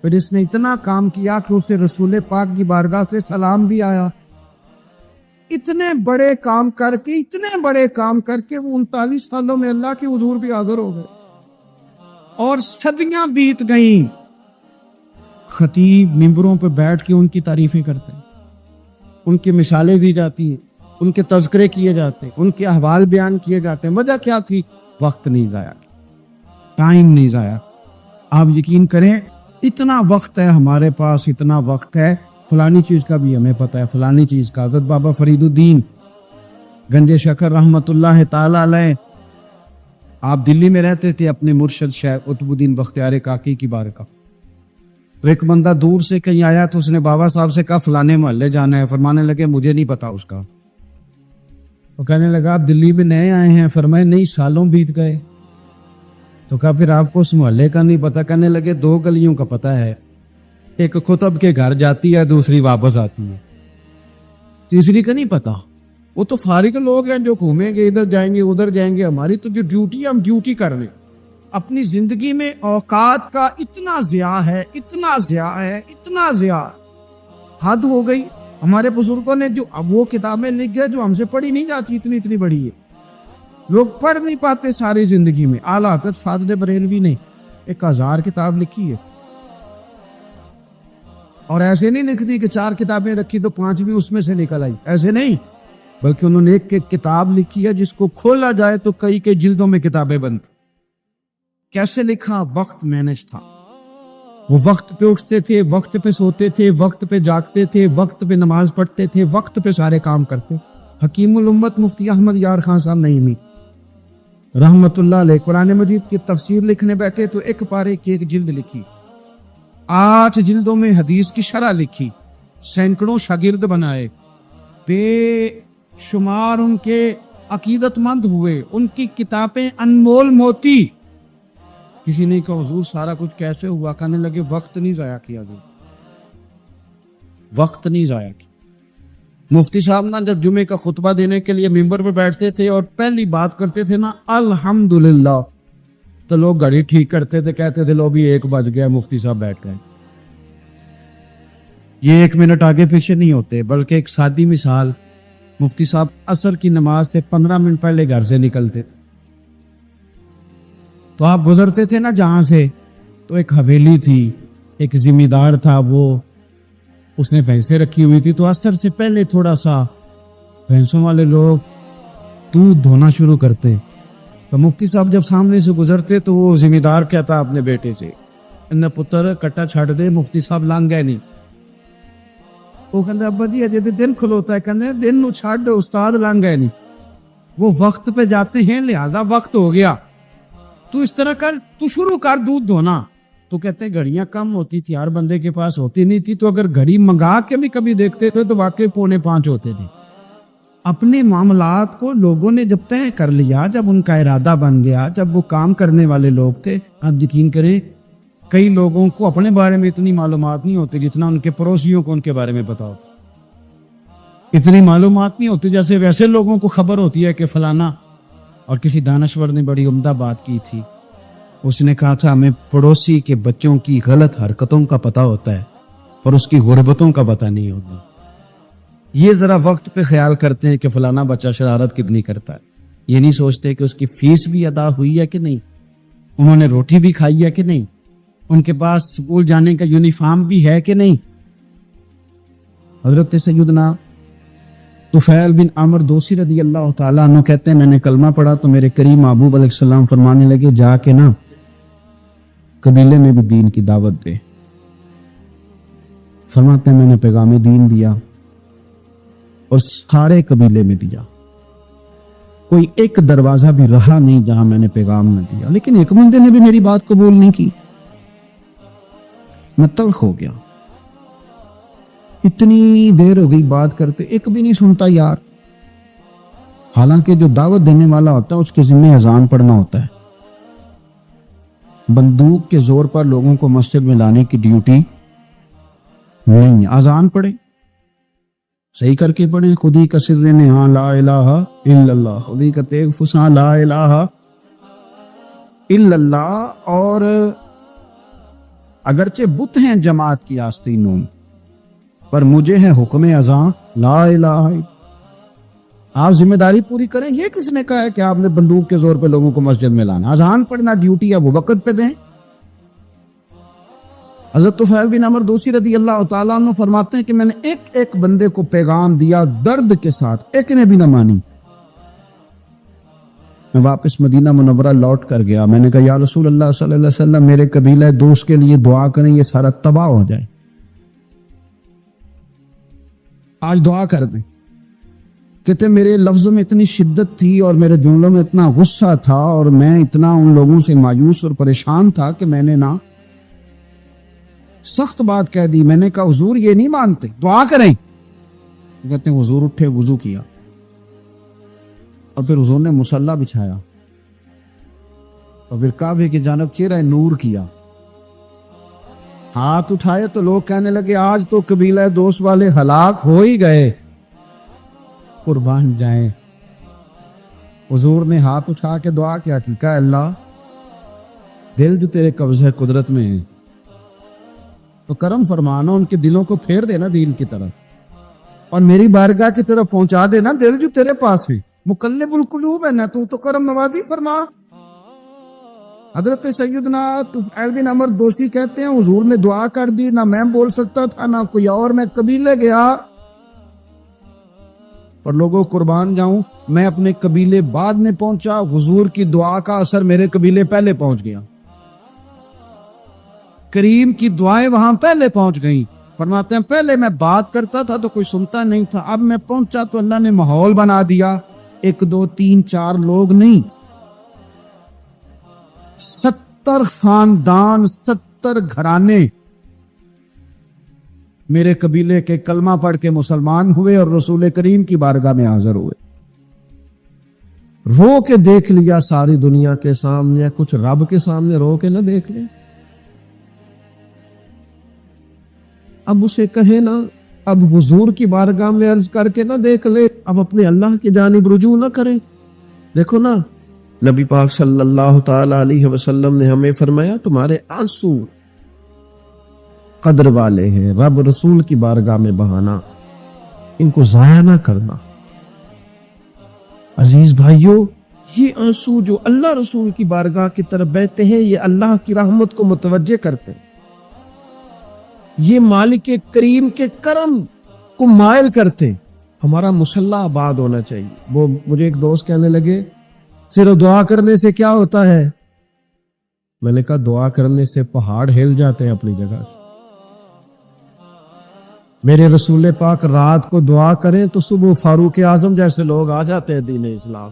پھر اس نے اتنا کام کیا کہ اسے رسول پاک کی بارگاہ سے سلام بھی آیا. اتنے بڑے کام کر کے وہ 39 سالوں میں اللہ کے حضور بھی حاضر ہو گئے. اور صدیاں بیت گئیں. خطیب ممبروں پہ بیٹھ کے ان کی تعریفیں کرتے ہیں، ان کی مثالیں دی جاتی ہیں، ان کے تذکرے کیے جاتے ہیں، ان کے احوال بیان کیے جاتے ہیں. وجہ کیا تھی؟ وقت نہیں ضائع، ٹائم نہیں ضائع. آپ یقین کریں اتنا وقت ہے ہمارے پاس، اتنا وقت ہے فلانی چیز کا بھی ہمیں پتہ ہے، فلانی چیز کا. حضرت بابا فرید الدین گنج شکر رحمت اللہ تعالی علیہ، آپ دلی میں رہتے تھے اپنے مرشد شیخ قطب الدین بختیار کاکی کی بارگاہ. ایک بندہ دور سے کہیں آیا تو اس نے بابا صاحب سے کہا فلانے محلے جانا ہے. فرمانے لگے مجھے نہیں پتا اس کا. وہ کہنے لگا آپ دلی میں نئے آئے ہیں؟ فرمائے نہیں، سالوں بیت گئے. تو کہا پھر آپ کو اس محلے کا نہیں پتا؟ کہنے لگے 2 گلیوں کا پتا ہے، ایک قطب کے گھر جاتی ہے، دوسری واپس آتی ہے، تیسری کا نہیں پتا. وہ تو فارغ لوگ ہیں جو گھومیں گے، ادھر جائیں گے ادھر جائیں گے. ہماری تو جو ڈیوٹی ہے ہم ڈیوٹی کر رہے ہیں. اپنی زندگی میں اوقات کا اتنا ضیاع ہے، اتنا ضیاع، حد ہو گئی. ہمارے بزرگوں نے جو اب وہ کتابیں لکھ گئے جو ہم سے پڑھی نہیں جاتی، اتنی بڑی ہے، لوگ پڑھ نہیں پاتے ساری زندگی میں. اعلیٰ حضرت فاضل بریلوی نے 1000 کتاب لکھی ہے، اور ایسے نہیں لکھ دی کہ 4 کتابیں رکھی تو 5 بھی اس میں سے نکل آئی، ایسے نہیں، بلکہ انہوں نے ایک کتاب لکھی ہے جس کو کھولا جائے تو کئی کے جلدوں میں کتابیں بنتی. کیسے لکھا؟ وقت مینج تھا. وہ وقت پہ اٹھتے تھے، وقت پہ سوتے تھے، وقت پہ جاگتے تھے، وقت پہ نماز پڑھتے تھے، وقت پہ سارے کام کرتے. حکیم الامت مفتی احمد یار خان صاحب نعیمی رحمت اللہ علیہ قرآن مجید کی تفسیر لکھنے بیٹھے تو ایک پارے کی 1 جلد لکھی، 8 جلدوں میں حدیث کی شرح لکھی، سینکڑوں شاگرد بنائے، بے شمار ان کے عقیدت مند ہوئے، ان کی کتابیں انمول موتی. کسی نے کہا حضور سارا کچھ کیسے ہوا؟ کہنے لگے وقت نہیں ضائع کیا، وقت نہیں ضائع کیا. مفتی صاحب نا جب جمعے کا خطبہ دینے کے لیے ممبر پہ بیٹھتے تھے اور پہلی بات کرتے تھے نا الحمدللہ، تو لوگ گھڑی ٹھیک کرتے تھے، کہتے تھے لو بھی 1 بج گیا، مفتی صاحب بیٹھ گئے. یہ 1 منٹ آگے پیچھے نہیں ہوتے، بلکہ ایک سادی مثال، مفتی صاحب عصر کی نماز سے 15 منٹ پہلے گھر سے نکلتے تھے. تو آپ گزرتے تھے نا جہاں سے، تو ایک حویلی تھی، ایک ذمہ دار تھا، وہ اس نے بھینسیں رکھی ہوئی تھی. تو عصر سے پہلے تھوڑا سا بھینسوں والے لوگ دودھ دھونا شروع کرتے. تو مفتی صاحب جب سامنے سے گزرتے تو وہ ذمہ دار کہتا اپنے بیٹے سے ان پتر کٹا چھڑ دے. مفتی صاحب لانگ گئے نہیں. وہ کہتے ابا جی اجے دن کھلوتا ہے، کہتے دن نو چھڑ استاد لانگ گئے نہیں. وہ وقت پہ جاتے ہیں، لہذا وقت ہو گیا، تو اس طرح کر، تو شروع کر دودھ دھونا. تو کہتے ہیں گھڑیاں کم ہوتی تھی، ہر بندے کے پاس ہوتی نہیں تھی، تو اگر گھڑی منگا کے بھی کبھی دیکھتے تھے تو واقعی 4:45 ہوتے تھے. اپنے معاملات کو لوگوں نے جب طے کر لیا، جب ان کا ارادہ بن گیا، جب وہ کام کرنے والے لوگ تھے، آپ یقین کریں کئی لوگوں کو اپنے بارے میں اتنی معلومات نہیں ہوتی جتنا ان کے پڑوسیوں کو ان کے بارے میں پتا ہوتا. اتنی معلومات نہیں ہوتی جیسے ویسے لوگوں کو خبر ہوتی ہے کہ فلانا. اور کسی دانشور نے بڑی عمدہ بات کی تھی. اس نے کہا تھا ہمیں پڑوسی کے بچوں کی غلط حرکتوں کا پتہ ہوتا ہے پر اس کی غربتوں کا پتہ نہیں ہوتا. یہ ذرا وقت پہ خیال کرتے ہیں کہ فلانا بچہ شرارت کتنی کرتا ہے. یہ نہیں سوچتے کہ اس کی فیس بھی ادا ہوئی ہے کہ نہیں, انہوں نے روٹی بھی کھائی ہے کہ نہیں, ان کے پاس اسکول جانے کا یونیفارم بھی ہے کہ نہیں. حضرت سیدنا طفیل بن عمر دوسی رضی اللہ تعالیٰ عنہ کہتے ہیں میں نے کلمہ پڑھا تو میرے کریم محبوب علیہ السلام فرمانے لگے جا کے نا قبیلے میں بھی دین کی دعوت دے. فرماتے ہیں میں نے پیغام دین دیا اور سارے قبیلے میں دیا, کوئی ایک دروازہ بھی رہا نہیں جہاں میں نے پیغام نہ دیا. لیکن ایک بندے نے بھی میری بات قبول نہیں کی. میں تلخ ہو گیا, اتنی دیر ہو گئی بات کرتے ایک بھی نہیں سنتا یار. حالانکہ جو دعوت دینے والا ہوتا ہے اس کے ذمہ اذان پڑھنا ہوتا ہے. بندوق کے زور پر لوگوں کو مسجد میں لانے کی ڈیوٹی نہیں. اذان پڑھے, صحیح کر کے پڑھیں. خودی کا سر نے ہاں لا الہ الا اللہ, خودی کا تیغ فساں لا الہ الا اللہ. اور اگرچہ بت ہیں جماعت کی آستینوں پر مجھے ہے حکم اذان لا الہ. آپ ذمہ داری پوری کریں. یہ کس نے کہا ہے کہ آپ نے بندوق کے زور پہ لوگوں کو مسجد میں لانا؟ اذان پڑھنا ڈیوٹی ہے, وہ وقت پہ دیں. حضرت طفیل بن عمر دوسی رضی اللہ تعالیٰ عنہ فرماتے ہیں کہ میں نے ایک ایک بندے کو پیغام دیا درد کے ساتھ, ایک نے بھی نہ مانی. میں واپس مدینہ منورہ لوٹ کر گیا. میں نے کہا یا رسول اللہ صلی اللہ علیہ وسلم میرے قبیلہ دوست کے لیے دعا کریں, یہ سارا تباہ ہو جائے. آج دعا کر دیں. کہتے میرے لفظوں میں اتنی شدت تھی اور میرے جملوں میں اتنا غصہ تھا اور میں اتنا ان لوگوں سے مایوس اور پریشان تھا کہ میں نے نا سخت بات کہہ دی. میں نے کہا حضور یہ نہیں مانتے, دعا کریں. کہتے ہیں حضور اٹھے, وضو کیا اور پھر حضور نے مصلی بچھایا اور پھر کعبے کی جانب چہرہ نور کیا. ہاتھ اٹھائے تو لوگ کہنے لگے آج تو قبیلہ دوست والے ہلاک ہو ہی گئے, قربان جائیں. حضور نے ہاتھ اٹھا کے دعا کیا کی, کہا اللہ دل جو تیرے قبضہ قدرت میں ہیں تو کرم فرمانا, ان کے دلوں کو پھیر دینا دین کی طرف اور میری بارگاہ کی طرف پہنچا دینا دل جو تیرے پاس ہے. مقلب القلوب ہے نا تو کرم نوازی فرما. حضرت سیدنا طفیل بن عمر دوسی کہتے ہیں حضور نے دعا کر دی, نہ میں بول سکتا تھا نہ کوئی اور. میں قبیلے گیا پر لوگوں قربان جاؤں میں اپنے قبیلے بعد میں پہنچا. حضور کی دعا کا اثر میرے قبیلے پہلے پہنچ گیا. کریم کی دعائیں وہاں پہلے پہنچ گئیں. فرماتے ہیں پہلے میں بات کرتا تھا تو کوئی سنتا نہیں تھا, اب میں پہنچا تو اللہ نے ماحول بنا دیا. 1 2 3 4 لوگ نہیں, 70 خاندان 70 گھرانے میرے قبیلے کے کلمہ پڑھ کے مسلمان ہوئے اور رسول کریم کی بارگاہ میں حاضر ہوئے. رو کے دیکھ لیا ساری دنیا کے سامنے, کچھ رب کے سامنے رو کے نہ دیکھ لیں. اب اسے کہے نا, اب حضور کی بارگاہ میں عرض کر کے نہ دیکھ لے, اب اپنے اللہ کی جانب رجوع نہ کرے. دیکھو نا نبی پاک صلی اللہ تعالی علیہ وسلم نے ہمیں فرمایا تمہارے آنسو قدر والے ہیں, رب رسول کی بارگاہ میں بہانا, ان کو ضائع نہ کرنا. عزیز بھائیو, یہ آنسو جو اللہ رسول کی بارگاہ کی طرف بہتے ہیں یہ اللہ کی رحمت کو متوجہ کرتے ہیں, یہ مالک کریم کے کرم کو مائل کرتے. ہمارا مسلح آباد ہونا چاہیے. وہ مجھے ایک دوست کہنے لگے صرف دعا کرنے سے کیا ہوتا ہے؟ میں نے کہا دعا کرنے سے پہاڑ ہل جاتے ہیں اپنی جگہ سے. میرے رسول پاک رات کو دعا کریں تو صبح فاروق اعظم جیسے لوگ آ جاتے ہیں دین اسلام.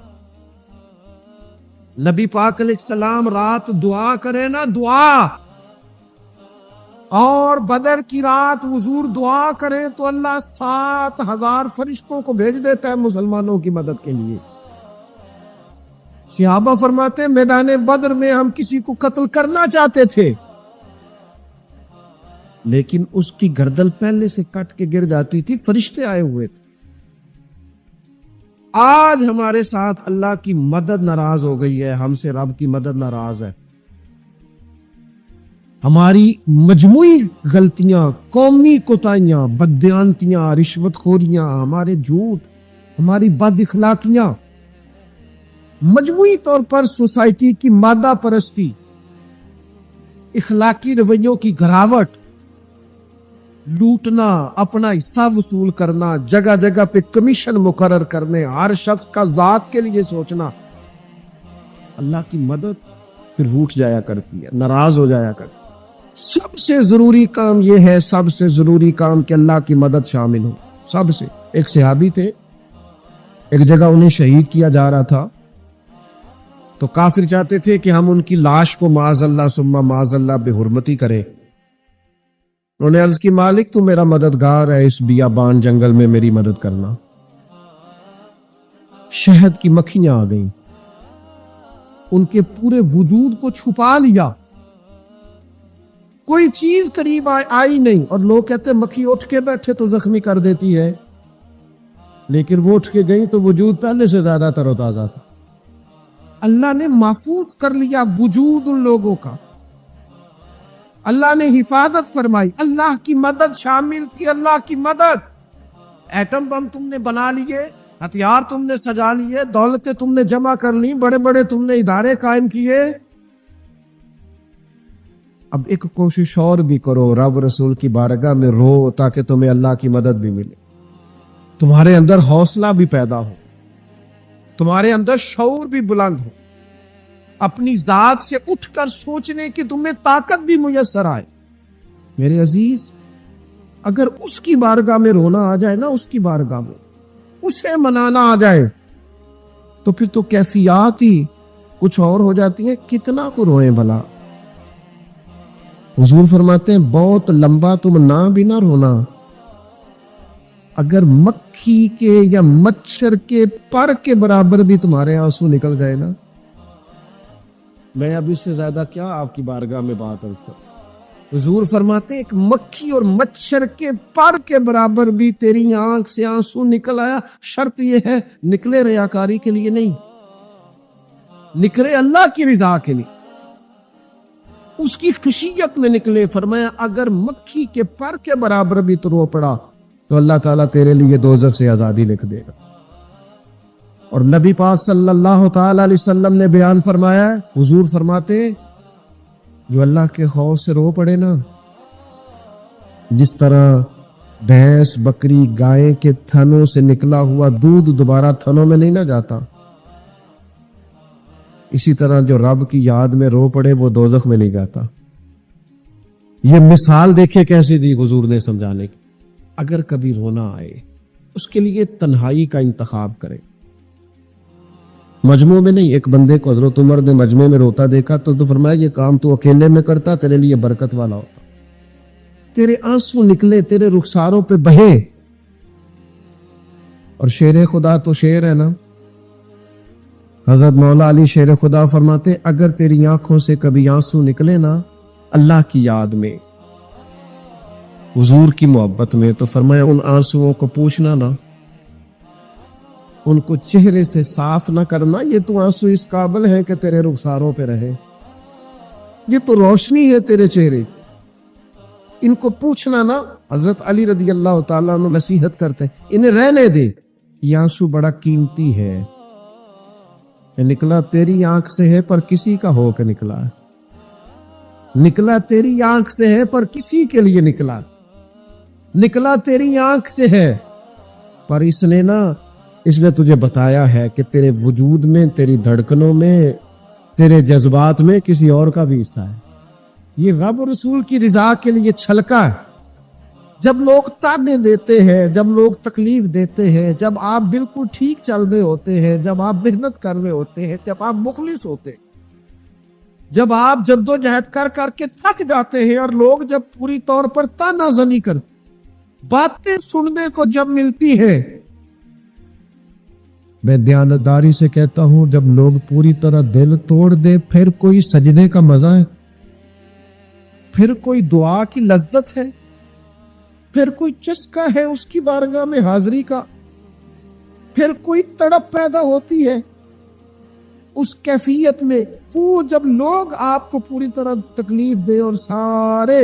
نبی پاک علیہ السلام رات دعا کرے نا, دعا, اور بدر کی رات حضور دعا کرے تو اللہ 7,000 فرشتوں کو بھیج دیتا ہے مسلمانوں کی مدد کے لیے. صحابہ فرماتے ہیں میدان بدر میں ہم کسی کو قتل کرنا چاہتے تھے, لیکن اس کی گردن پہلے سے کٹ کے گر جاتی تھی، فرشتے آئے ہوئے تھے۔ آج ہمارے ساتھ اللہ کی مدد ناراض ہو گئی ہے، ہم سے رب کی مدد ناراض ہے۔ ہماری مجموعی غلطیاں، قومی کوتاہیاں، بددیانتیاں، رشوت خوریاں، ہمارے جھوٹ، ہماری بد اخلاقیاں، مجموعی طور پر سوسائٹی کی مادہ پرستی، اخلاقی رویوں کی گراوٹ، لوٹنا، اپنا حصہ وصول کرنا، جگہ جگہ پہ کمیشن مقرر کرنے، ہر شخص کا ذات کے لیے سوچنا، اللہ کی مدد پھر روٹ جایا کرتی ہے، ناراض ہو جایا کرتی ہے۔ سب سے ضروری کام یہ ہے، سب سے ضروری کام کہ اللہ کی مدد شامل ہو۔ سب سے ایک صحابی تھے، ایک جگہ انہیں شہید کیا جا رہا تھا، تو کافر چاہتے تھے کہ ہم ان کی لاش کو معاذ اللہ ثم معاذ اللہ بے حرمتی کریں۔ انہوں نے عرض کی مالک تو میرا مددگار ہے، اس بیابان جنگل میں میری مدد کرنا۔ شہد کی مکھیاں آ گئیں، ان کے پورے وجود کو چھپا لیا، کوئی چیز قریب آئی نہیں، اور لوگ کہتے مکھی اٹھ کے بیٹھے تو زخمی کر دیتی ہے، لیکن وہ اٹھ کے گئی تو وجود پہلے سے زیادہ تر و تازہ تھا۔ اللہ نے محفوظ کر لیا وجود ان لوگوں کا، اللہ نے حفاظت فرمائی، اللہ کی مدد شامل تھی، اللہ کی مدد۔ ایٹم بم تم نے بنا لیے، ہتھیار تم نے سجا لیے، دولتیں تم نے جمع کر لی، بڑے بڑے تم نے ادارے قائم کیے، اب ایک کوشش اور بھی کرو، رب رسول کی بارگاہ میں رو تاکہ تمہیں اللہ کی مدد بھی ملے، تمہارے اندر حوصلہ بھی پیدا ہو، تمہارے اندر شعور بھی بلند ہو، اپنی ذات سے اٹھ کر سوچنے کی تمہیں طاقت بھی میسر آئے۔ میرے عزیز، اگر اس کی بارگاہ میں رونا آ جائے نا، اس کی بارگاہ میں اسے منانا آ جائے، تو پھر تو کیفیات ہی کچھ اور ہو جاتی ہیں۔ کتنا کو روئیں بھلا؟ حضور فرماتے ہیں بہت لمبا تم نہ بھی نہ رونا، اگر مکھی کے یا مچھر کے پر کے برابر بھی تمہارے آنسو نکل گئے نا، میں اب اس سے زیادہ کیا آپ کی بارگاہ میں بات عرض کروں۔ حضور فرماتے ہیں ایک مکھی اور مچھر کے پر کے برابر بھی تیری آنکھ سے آنسو نکل آیا، شرط یہ ہے نکلے ریاکاری کے لیے نہیں، نکلے اللہ کی رضا کے لیے، اس کی خشیت میں نکلے۔ فرمایا اگر مکھی کے پر کے برابر بھی تو رو پڑا تو اللہ تعالیٰ تیرے لیے دوزخ سے آزادی لکھ دے گا۔ اور نبی پاک صلی اللہ تعالی علیہ وسلم نے بیان فرمایا ہے، حضور فرماتے جو اللہ کے خوف سے رو پڑے نا، جس طرح بھینس بکری گائے کے تھنوں سے نکلا ہوا دودھ دوبارہ تھنوں میں نہیں نہ جاتا، اسی طرح جو رب کی یاد میں رو پڑے وہ دوزخ میں نہیں جاتا۔ یہ مثال دیکھے کیسے دی حضور نے سمجھانے کی۔ اگر کبھی رونا آئے اس کے لیے تنہائی کا انتخاب کرے، مجموع میں نہیں۔ ایک بندے کو حضرت عمر نے مجمع میں روتا دیکھا تو فرمایا یہ کام تو اکیلے میں کرتا تیرے لیے برکت والا ہوتا، تیرے آنسو نکلے، تیرے رخساروں پہ بہے۔ اور شیر خدا تو شیر ہے نا، حضرت مولا علی شیر خدا فرماتے اگر تیری آنکھوں سے کبھی آنسو نکلے نا اللہ کی یاد میں، حضور کی محبت میں، تو فرمایا ان آنسوؤں کو پوچھنا نا، ان کو چہرے سے صاف نہ کرنا، یہ تو آنسو اس قابل ہے کہ تیرے رخساروں پہ رہے، یہ تو روشنی ہے تیرے چہرے کی، ان کو پوچھنا نا۔ حضرت علی رضی اللہ تعالیٰ عنہ نصیحت کرتے ہیں انہیں رہنے دے، یہ آنسو بڑا قیمتی ہے، یہ نکلا تیری آنکھ سے ہے پر کسی کا ہو کے نکلا ہے، نکلا تیری آنکھ سے ہے پر کسی کے لیے نکلا، نکلا تیری آنکھ سے ہے پر اس نے تجھے بتایا ہے کہ تیرے وجود میں، تیری دھڑکنوں میں، تیرے جذبات میں کسی اور کا بھی حصہ ہے۔ یہ رب رسول کی رضا کے لیے چھلکا ہے۔ جب لوگ تانے دیتے ہیں، جب لوگ تکلیف دیتے ہیں، جب آپ بالکل ٹھیک چل رہے ہوتے ہیں، جب آپ محنت کر رہے ہوتے ہیں، جب آپ مخلص ہوتے ہیں، جب آپ جدوجہد کر کر کے تھک جاتے ہیں، اور لوگ جب پوری طور پر تانا زنی کرتے، باتیں سننے کو جب ملتی ہے، میں دیانتداری سے کہتا ہوں جب لوگ پوری طرح دل توڑ دے پھر کوئی سجدے کا مزہ ہے؟ پھر کوئی دعا کی لذت ہے، پھر کوئی چسکا ہے اس کی بارگاہ میں حاضری کا، پھر کوئی تڑپ پیدا ہوتی ہے اس کیفیت میں، وہ جب لوگ آپ کو پوری طرح تکلیف دے اور سارے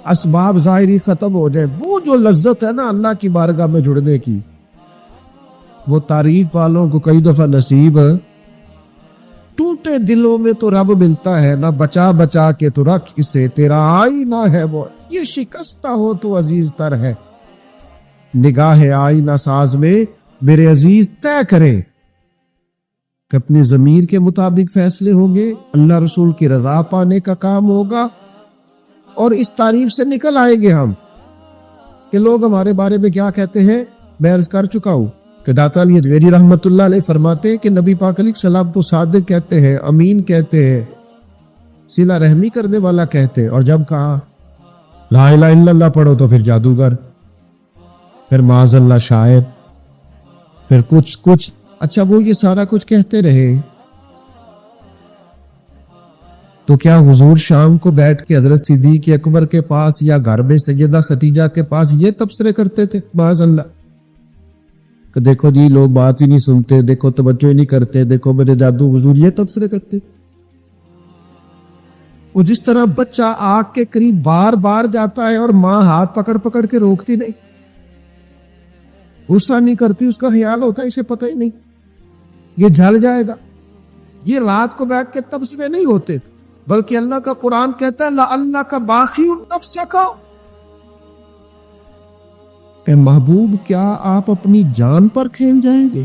اسباب ظاہری ختم ہو جائے، وہ جو لذت ہے نا اللہ کی بارگاہ میں جڑنے کی، وہ تعریف والوں کو کئی دفعہ نصیب ہے۔ ٹوٹے دلوں میں تو رب ملتا ہے، نہ بچا بچا کے تو رکھ اسے، تیرا آئینہ ہے وہ، یہ شکستہ ہو تو عزیز تر ہے، نگاہ آئینہ ساز میں میرے عزیز طے کرے کہ اپنی ضمیر کے مطابق فیصلے ہوں گے، اللہ رسول کی رضا پانے کا کام ہوگا، اور اس تعریف سے نکل آئیں گے ہم کہ لوگ ہمارے بارے میں کیا کہتے ہیں۔ میں عرض کر چکا ہوں کہ داتا علی حجویری رحمت اللہ علیہ فرماتے ہیں کہ نبی پاک علیہ السلام کو صادق کہتے ہیں، امین کہتے ہیں، صلہ رحمی کرنے والا کہتے ہیں، اور جب کہا لا الہ الا اللہ پڑھو تو پھر جادوگر، پھر معاذ اللہ شاعر، پھر کچھ اچھا وہ یہ سارا کچھ کہتے رہے تو کیا حضور شام کو بیٹھ کے حضرت صدیق اکبر کے پاس یا گھر میں سیدہ خدیجہ کے پاس یہ تبصرے کرتے تھے معاذ اللہ کہ دیکھو جی لوگ بات ہی نہیں سنتے، دیکھو توجہ ہی نہیں کرتے، دیکھو میرے جادو حضور یہ تبصرے کرتے؟ وہ جس طرح بچہ آگ کے قریب بار بار جاتا ہے اور ماں ہاتھ پکڑ پکڑ کے روکتی نہیں، غصہ نہیں کرتی، اس کا خیال ہوتا ہے اسے پتہ ہی نہیں یہ جل جائے گا، یہ رات کو بیٹھ کے تبصرے نہیں ہوتے، بلکہ اللہ کا قرآن کہتا ہے لَعَلَّكَ بَاخِعٌ نَفْسَكَ، اے محبوب کیا آپ اپنی جان پر کھیل جائیں گے؟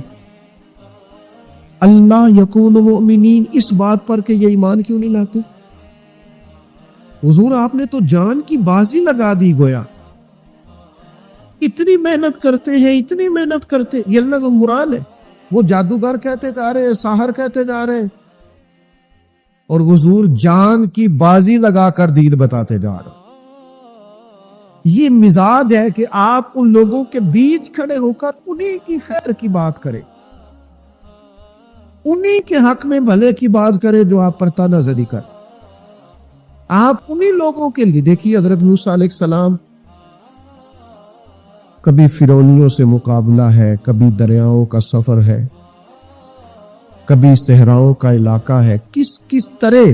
اللہ یکون مؤمنین، اس بات پر کہ یہ ایمان کیوں نہیں لاتے؟ حضور آپ نے تو جان کی بازی لگا دی گویا، اتنی محنت کرتے ہیں، اتنی محنت کرتے، یہ اللہ کا قرآن ہے، وہ جادوگر کہتے جا رہے ہیں، ساحر کہتے جا رہے ہیں، اور حضور جان کی بازی لگا کر دین بتاتے جا رہے ہیں۔ یہ مزاج ہے کہ آپ ان لوگوں کے بیچ کھڑے ہو کر انہی کی خیر کی بات کریں، انہی کے حق میں بھلے کی بات کریں جو آپ پر تانازری کر، آپ انہی لوگوں کے لیے دیکھیے حضرت موسیٰ علیہ السلام، کبھی فرعونیوں سے مقابلہ ہے، کبھی دریاؤں کا سفر ہے، کبھی صحراؤں کا علاقہ ہے، کس طرح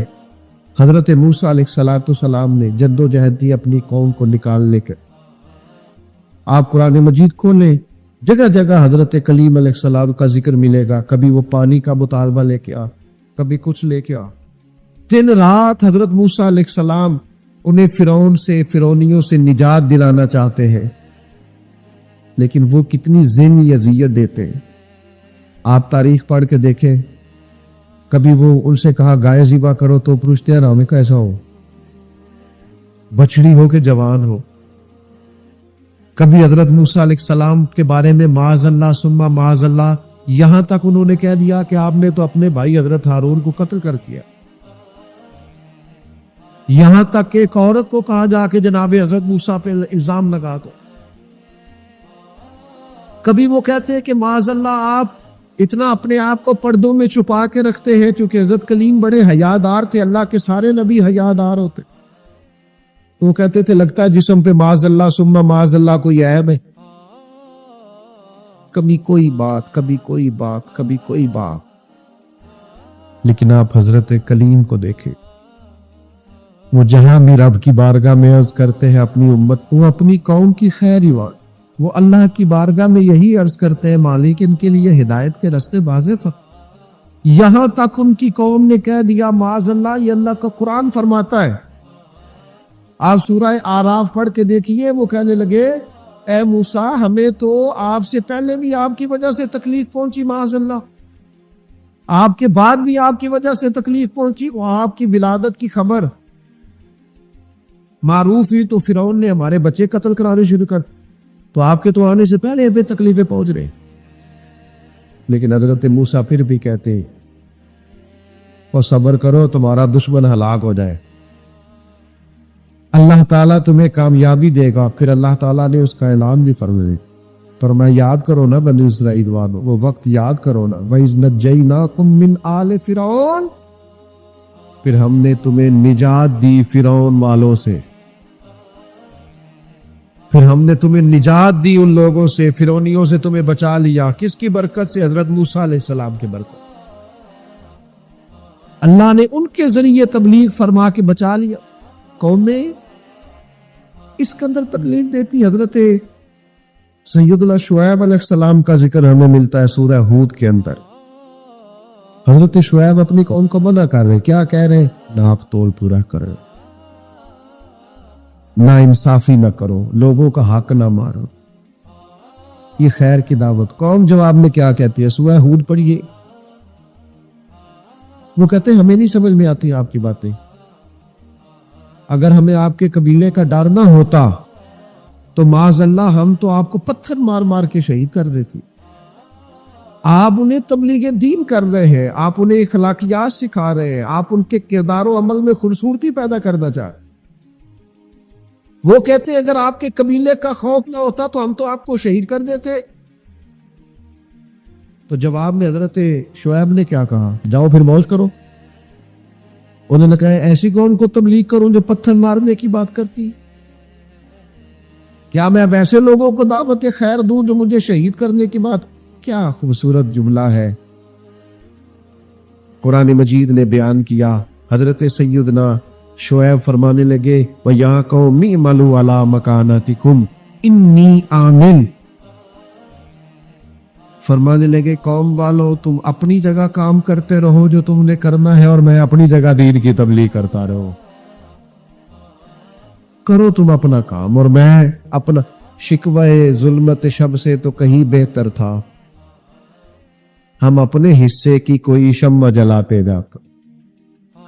حضرت موسیٰ علیہ السلام نے جد و جہد کی اپنی قوم کو نکالنے کے۔ آپ قرآن مجید کھولیں، جگہ جگہ حضرت کلیم علیہ السلام کا ذکر ملے گا، کبھی وہ پانی کا مطالبہ لے کے آ، کبھی کچھ لے کے آ، دن رات حضرت موسیٰ علیہ السلام انہیں فرعون سے، فرعونیوں سے نجات دلانا چاہتے ہیں، لیکن وہ کتنی ذہنی اذیت دیتے ہیں۔ آپ تاریخ پڑھ کے دیکھیں، کبھی وہ ان سے کہا گائے ذبح کرو تو پوچھتے ہیں ہمیں کیسا ہو، بچڑی ہو کے جوان ہو۔ کبھی حضرت موسیٰ علیہ السلام کے بارے میں معاذ اللہ ثم معاذ اللہ، یہاں تک انہوں نے کہہ دیا کہ آپ نے تو اپنے بھائی حضرت ہارون کو قتل کر کیا، یہاں تک کہ ایک عورت کو کہا جا کے جناب حضرت موسیٰ پہ الزام لگا دو۔ کبھی وہ کہتے ہیں کہ معاذ اللہ آپ اتنا اپنے آپ کو پردوں میں چھپا کے رکھتے ہیں، چونکہ حضرت کلیم بڑے حیادار تھے، اللہ کے سارے نبی حیادار ہوتے، وہ کہتے تھے لگتا ہے جسم پہ معاذ اللہ ثم معاذ اللہ کوئی عیب ہے، کبھی کوئی بات، کبھی کوئی بات، کبھی کوئی بات۔ لیکن آپ حضرت کلیم کو دیکھیں، وہ جہاں بھی رب کی بارگاہ میں عرض کرتے ہیں اپنی امت، وہ اپنی قوم کی خیر ہی وان، وہ اللہ کی بارگاہ میں یہی عرض کرتے ہیں مالک ان کے لیے ہدایت کے راستے واضح، یہاں تک ان کی قوم نے کہہ دیا معاذ اللہ، یہ اللہ کا قرآن فرماتا ہے۔ آپ سورہ آراف پڑھ کے دیکھیے، وہ کہنے لگے اے موسیٰ ہمیں تو آپ سے پہلے بھی آپ کی وجہ سے تکلیف پہنچی، معاذ اللہ آپ کے بعد بھی آپ کی وجہ سے تکلیف پہنچی، وہ آپ کی ولادت کی خبر معروف ہی تو فرعون نے ہمارے بچے قتل کرانے شروع کر، تو آپ کے تو آنے سے پہلے بے تکلیفیں پہنچ رہے۔ لیکن حضرت موسیٰ پھر بھی کہتے ہیں اور صبر کرو تمہارا دشمن ہلاک ہو جائے، اللہ تعالیٰ تمہیں کامیابی دے گا۔ پھر اللہ تعالیٰ نے اس کا اعلان بھی فرمایا، فرمایا یاد کرو نا بنی اسرائیل والو، وہ وقت یاد کرو نا، وَإِذْ نَجَّيْنَاكُمْ مِنْ آلِ فِرْعَوْنَ، پھر ہم نے تمہیں نجات دی فرعون والوں سے، پھر ہم نے تمہیں نجات دی ان لوگوں سے، فرعونیوں سے تمہیں بچا لیا۔ کس کی برکت سے؟ حضرت موسیٰ علیہ السلام کی برکت۔ اللہ نے ان کے ذریعے تبلیغ فرما کے بچا لیا۔ قوم نے اس کے اندر تبلیغ دیتی۔ حضرت سیدنا شعیب علیہ السلام کا ذکر ہمیں ملتا ہے سورہ ہود کے اندر۔ حضرت شعیب اپنی قوم کو منع کر رہے، کیا کہہ رہے؟ ناپ تول پورا کرو، نا انصافی نہ کرو، لوگوں کا حق نہ مارو، یہ خیر کی دعوت۔ قوم جواب میں کیا کہتی ہے؟ سورہ ہود پڑھیے۔ وہ کہتے ہیں ہمیں نہیں سمجھ میں آتی آپ کی باتیں، اگر ہمیں آپ کے قبیلے کا ڈر نہ ہوتا تو معاذ اللہ ہم تو آپ کو پتھر مار مار کے شہید کر دیتی۔ آپ انہیں تبلیغ دین کر رہے ہیں، آپ انہیں اخلاقیات سکھا رہے ہیں، آپ ان کے کردار و عمل میں خوبصورتی پیدا کرنا چاہ رہے ہیں۔ وہ کہتے ہیں اگر آپ کے قبیلے کا خوف نہ ہوتا تو ہم تو آپ کو شہید کر دیتے۔ تو جواب میں حضرت شعیب نے کیا کہا؟ جاؤ پھر موج کرو۔ انہوں نے کہا ایسی کون کو تبلیغ کروں جو پتھر مارنے کی بات کرتی؟ کیا میں ویسے لوگوں کو دعوت خیر دوں جو مجھے شہید کرنے کی بات؟ کیا خوبصورت جملہ ہے قرآن مجید نے بیان کیا۔ حضرت سیدنا شعیب فرمانے لگے وَيَا قَوْمِ اعْمَلُوا عَلَىٰ مَكَانَتِكُمْ إِنِّي عَامِلٌ، فرمانے لگے قوم والو تم اپنی جگہ کام کرتے رہو جو تم نے کرنا ہے، اور میں اپنی جگہ دین کی تبلیغ کرتا رہو۔ کرو تم اپنا کام، اور میں اپنا۔ شکوہ ظلمت شب سے تو کہیں بہتر تھا ہم اپنے حصے کی کوئی شمع جلاتے جاتا۔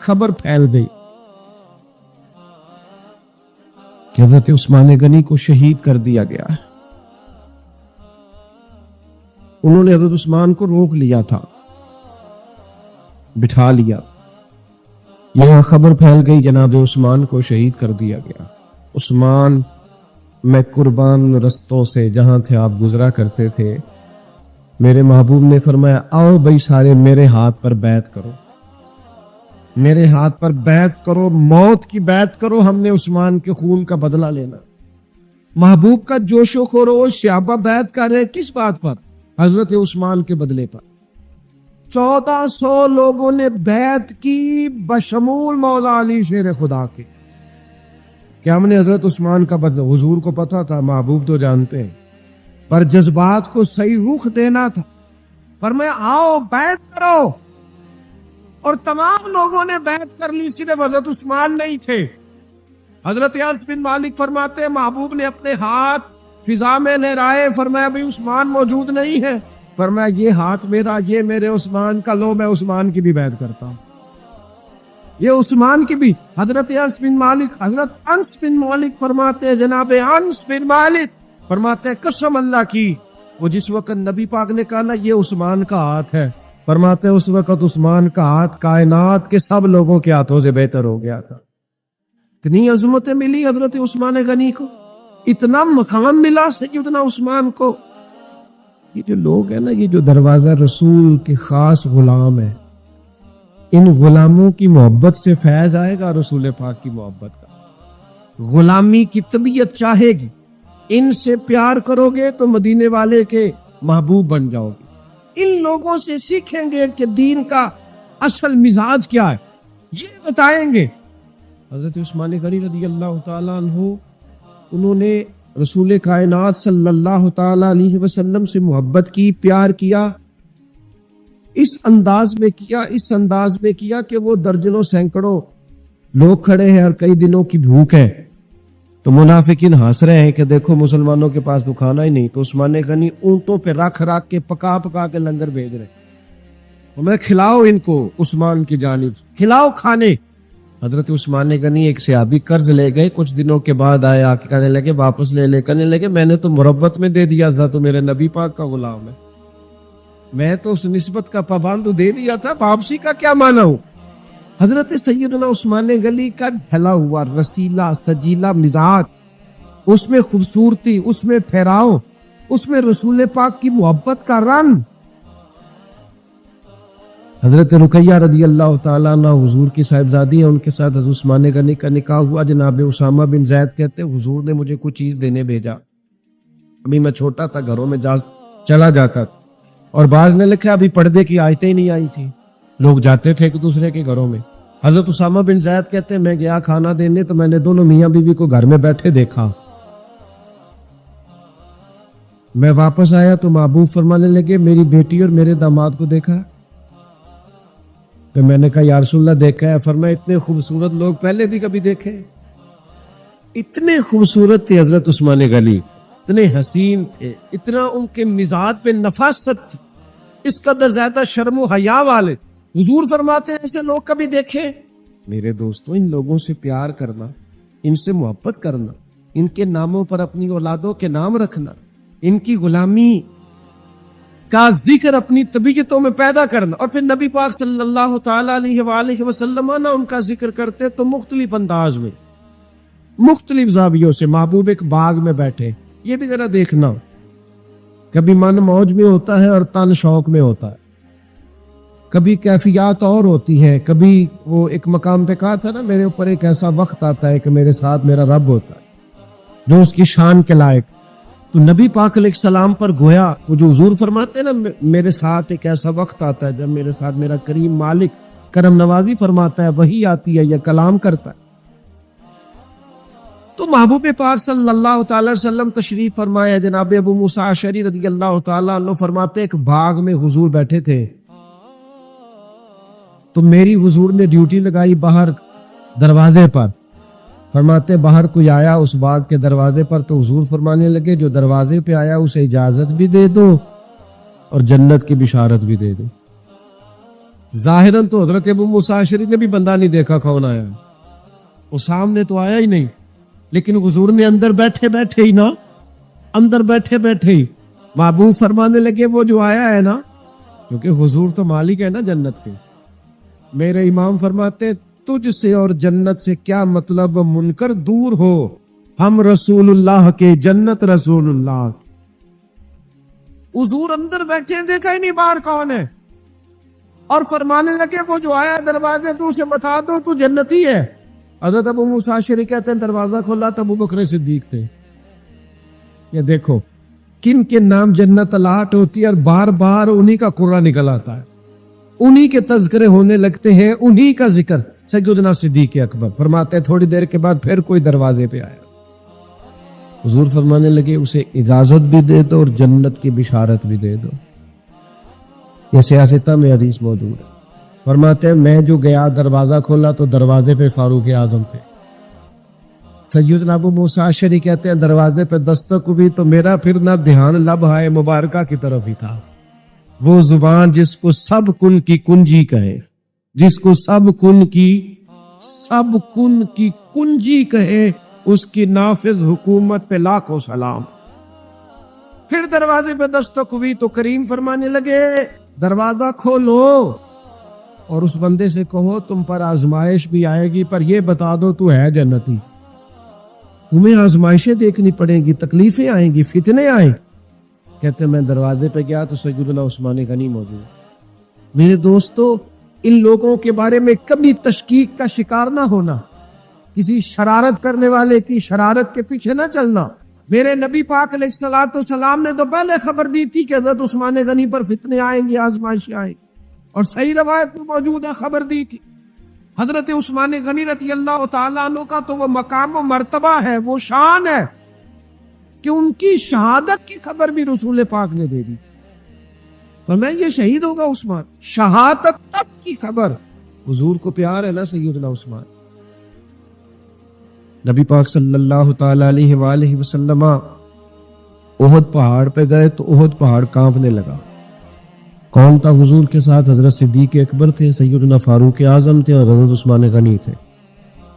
خبر پھیل گئی کہ حضرت عثمان غنی کو شہید کر دیا گیا ہے۔ انہوں نے حضرت عثمان کو روک لیا تھا، بٹھا لیا تھا، یہاں خبر پھیل گئی جناب عثمان کو شہید کر دیا گیا۔ عثمان میں قربان رستوں سے جہاں تھے آپ گزرا کرتے تھے، میرے محبوب نے فرمایا آؤ بھائی سارے میرے ہاتھ پر بیعت کرو، میرے ہاتھ پر بیعت کرو، موت کی بیعت کرو، ہم نے عثمان کے خون کا بدلہ لینا۔ محبوب کا جوش و خروش، صحابہ بیعت کر رہے کس بات پر؟ حضرت عثمان کے بدلے پر۔ 1400 لوگوں نے بیعت کی بشمول مولا علی شیر خدا کے، کہ ہم نے حضرت عثمان کا بدلہ۔ حضور کو پتا تھا، محبوب تو جانتے ہیں، پر جذبات کو صحیح رخ دینا تھا۔ فرمایا آؤ بیعت کرو، اور تمام لوگوں نے بیعت کر لی، صرف حضرت عثمان نہیں تھے۔ حضرت انس بن مالک فرماتے ہیں محبوب نے اپنے ہاتھ فضا میں لہرائے، فرمایا بھئی عثمان موجود نہیں ہے، فرمایا یہ ہاتھ میرا، یہ میرے عثمان کا، لو میں عثمان کی بھی بیعت کرتا ہوں، یہ عثمان کی بھی۔ حضرت انس بن مالک فرماتے ہیں، جناب انس بن مالک فرماتے ہیں قسم اللہ کی، وہ جس وقت نبی پاک نے کہا نا یہ عثمان کا ہاتھ ہے، فرماتے ہیں اس وقت عثمان کا ہاتھ کائنات کے سب لوگوں کے ہاتھوں سے بہتر ہو گیا تھا۔ اتنی عظمتیں ملی حضرت عثمان غنی کو، اتنا مقام ملا سیدنا عثمان کو۔ یہ جو لوگ ہیں نا، یہ جو دروازہ رسول کے خاص غلام ہیں، ان غلاموں کی محبت سے فیض آئے گا، رسول پاک کی محبت کا۔ غلامی کی طبیعت چاہے گی، ان سے پیار کرو گے تو مدینے والے کے محبوب بن جاؤ گے۔ ان لوگوں سے سیکھیں گے کہ دین کا اصل مزاج کیا ہے، یہ بتائیں گے۔ حضرت عثمان غنی رضی اللہ تعالیٰ عنہ، انہوں نے رسول کائنات صلی اللہ تعالیٰ علیہ وسلم سے محبت کی، پیار کیا، اس انداز میں کیا کہ وہ درجنوں سینکڑوں لوگ کھڑے ہیں اور کئی دنوں کی بھوک ہے، تو منافقین ہنس رہے ہیں کہ دیکھو مسلمانوں کے پاس تو کھانا ہی نہیں، تو عثمان غنی اونٹوں پہ رکھ کے پکا کے لنگر بھیج رہے، ہمیں کھلاؤ، ان کو عثمان کی جانب کھلاؤ کھانے۔ حضرت عثمان غنی ایک صحابی قرض لے گئے، کچھ دنوں کے بعد آئے، آ کے کہنے لگے واپس لے کہنے لگے میں نے تو مربت میں دے دیا تھا، تو میرے نبی پاک کا غلام ہے، میں تو اس نسبت کا پابند دے دیا تھا، واپسی کا کیا معنی ہو؟ حضرت سیدنا عثمان غنی کا ڈھلا ہوا رسیلا سجیلا مزاج، اس میں خوبصورتی، اس میں ٹھہراؤ، اس میں رسول پاک کی محبت کا رنگ۔ حضرت رقیہ رضی اللہ تعالیٰ عنہ حضور کی صاحبزادی ہیں، ان کے ساتھ حضرت عثمان غنی کا نکاح ہوا. جناب اسامہ بن زید کہتے ہیں حضور نے مجھے کچھ چیز دینے بھیجا. ابھی میں چھوٹا تھا، گھروں میں چلا جاتا تھا، اور بعض نے لکھا ابھی پردے کی آیتیں ہی نہیں آئی تھی، لوگ جاتے تھے ایک دوسرے کے گھروں میں. حضرت اسامہ بن زید کہتے ہیں میں گیا کھانا دینے تو میں نے دونوں میاں بیوی کو گھر میں بیٹھے دیکھا. میں واپس آیا تو محبوب فرمانے لگے میری بیٹی اور میرے داماد کو دیکھا؟ تو میں نے کہا یا رسول اللہ دیکھا ہے. فرمایا اتنے خوبصورت لوگ پہلے بھی کبھی دیکھے؟ اتنے خوبصورت تھے حضرت عثمان غنی، اتنے حسین تھے، اتنا ان کے مزاج پہ نفاست تھی، اس قدر زیادہ شرم و حیا والے. حضور فرماتے ہیں ایسے لوگ کبھی دیکھے؟ میرے دوستوں، ان لوگوں سے پیار کرنا، ان سے محبت کرنا، ان کے ناموں پر اپنی اولادوں کے نام رکھنا، ان کی غلامی کا ذکر اپنی طبیعتوں میں پیدا کرنا، اور پھر نبی پاک صلی اللہ تعالی علیہ وآلہ وسلم نہ ان کا ذکر کرتے تو مختلف انداز میں، مختلف زاویوں سے. محبوب ایک باغ میں بیٹھے، یہ بھی ذرا دیکھنا، کبھی من موج میں ہوتا ہے اور تن شوق میں ہوتا ہے، کبھی کیفیات اور ہوتی ہے. کبھی وہ ایک مقام پہ کہا تھا نا میرے اوپر ایک ایسا وقت آتا ہے کہ میرے ساتھ میرا رب ہوتا ہے جو اس کی شان کے لائق. تو نبی پاک علیہ السلام پر گویا وہ جو حضور فرماتے ہیں نا میرے ساتھ ایک ایسا وقت آتا ہے جب میرے ساتھ میرا کریم مالک کرم نوازی فرماتا ہے، وہی آتی ہے یا کلام کرتا ہے. تو محبوب پاک صلی اللہ تعالی وسلم تشریف فرمایا. جناب ابو موسیٰ اشعری رضی اللہ تعالیٰ عنہ فرماتے ایک باغ میں حضور بیٹھے تھے، تو میری حضور نے ڈیوٹی لگائی باہر دروازے پر. فرماتے باہر کوئی آیا اس باغ کے دروازے پر تو حضور فرمانے لگے جو دروازے پہ آیا اسے اجازت بھی دے دو اور جنت کی بشارت بھی دے دو. ظاہراً تو حضرت ابو موسیٰ اشعری نے بھی بندہ نہیں دیکھا کون آیا، وہ سامنے تو آیا ہی نہیں، لیکن حضور نے اندر بیٹھے بیٹھے ہی نا، اندر بیٹھے بیٹھے ہی محبوب فرمانے لگے وہ جو آیا ہے نا، کیونکہ حضور تو مالک ہے نا جنت کے. میرے امام فرماتے تجھ سے اور جنت سے کیا مطلب منکر دور ہو، ہم رسول اللہ کے جنت رسول اللہ. حضور اندر بیٹھے دیکھا ہی نہیں باہر کون ہے، اور فرمانے لگے وہ جو آیا دروازے تو اسے بتا دو تو جنتی ہے. حضرت ابو موسیٰ اشعری کہتے ہیں دروازہ کھولا تو ابو بکر صدیق تھے. یہ دیکھو کن کے نام جنت الاٹ ہوتی ہے اور بار بار انہی کا قرآن نکل آتا ہے، انہی کے تذکرے ہونے لگتے ہیں، انہی کا ذکر. سیدنا صدیق اکبر فرماتے ہیں تھوڑی دیر کے بعد پھر کوئی دروازے پہ آیا، حضور فرمانے لگے اسے اجازت بھی دے دو اور جنت کی بشارت بھی دے دو. یہ سیاستہ میں حدیث موجود ہے. فرماتے ہیں میں جو گیا دروازہ کھولا تو دروازے پہ فاروق اعظم تھے. سیدنا ابو موسیٰ اشعری کہتے ہیں دروازے پہ دستک ہوئی تو میرا پھر نہ دھیان لبھائے مبارکہ کی طرف ہی تھا. وہ زبان جس کو سب کن کی کنجی کہے، جس کو سب کن کی کنجی کہے، اس کی نافذ حکومت پہ لاکھوں سلام. پھر دروازے پہ دستک ہوئی تو کریم فرمانے لگے دروازہ کھولو اور اس بندے سے کہو تم پر آزمائش بھی آئے گی پر یہ بتا دو تو ہے جنتی. تمہیں آزمائشیں دیکھنی پڑیں گی، تکلیفیں آئیں گی، فتنے آئیں. کہتے میں دروازے پہ گیا تو سیدنا عثمان غنی موجود. میرے دوستو ان لوگوں کے بارے میں کبھی تشکیک کا شکار نہ ہونا، کسی شرارت کرنے والے کی شرارت کے پیچھے نہ چلنا. میرے نبی پاک علیہ الصلوۃ والسلام نے تو پہلے خبر دی تھی کہ حضرت عثمان غنی پر فتنے آئیں گے، آزمائشیں آئیں گی، اور صحیح روایت میں موجود ہے خبر دی تھی. حضرت عثمان غنی رضی اللہ تعالیٰ عنہ کا تو وہ مقام و مرتبہ ہے، وہ شان ہے کہ ان کی شہادت کی خبر بھی رسول پاک نے دے دی. فرمایا یہ شہید ہوگا عثمان، شہادت تک کی خبر. حضور کو پیار ہے نا سیدنا عثمان. نبی پاک صلی اللہ تعالی علیہ وآلہ وسلم احد پہاڑ پہ گئے تو احد پہاڑ کانپنے لگا. کون تھا حضور کے ساتھ؟ حضرت صدیق اکبر تھے، سیدنا فاروق اعظم تھے اور حضرت عثمان غنی تھے.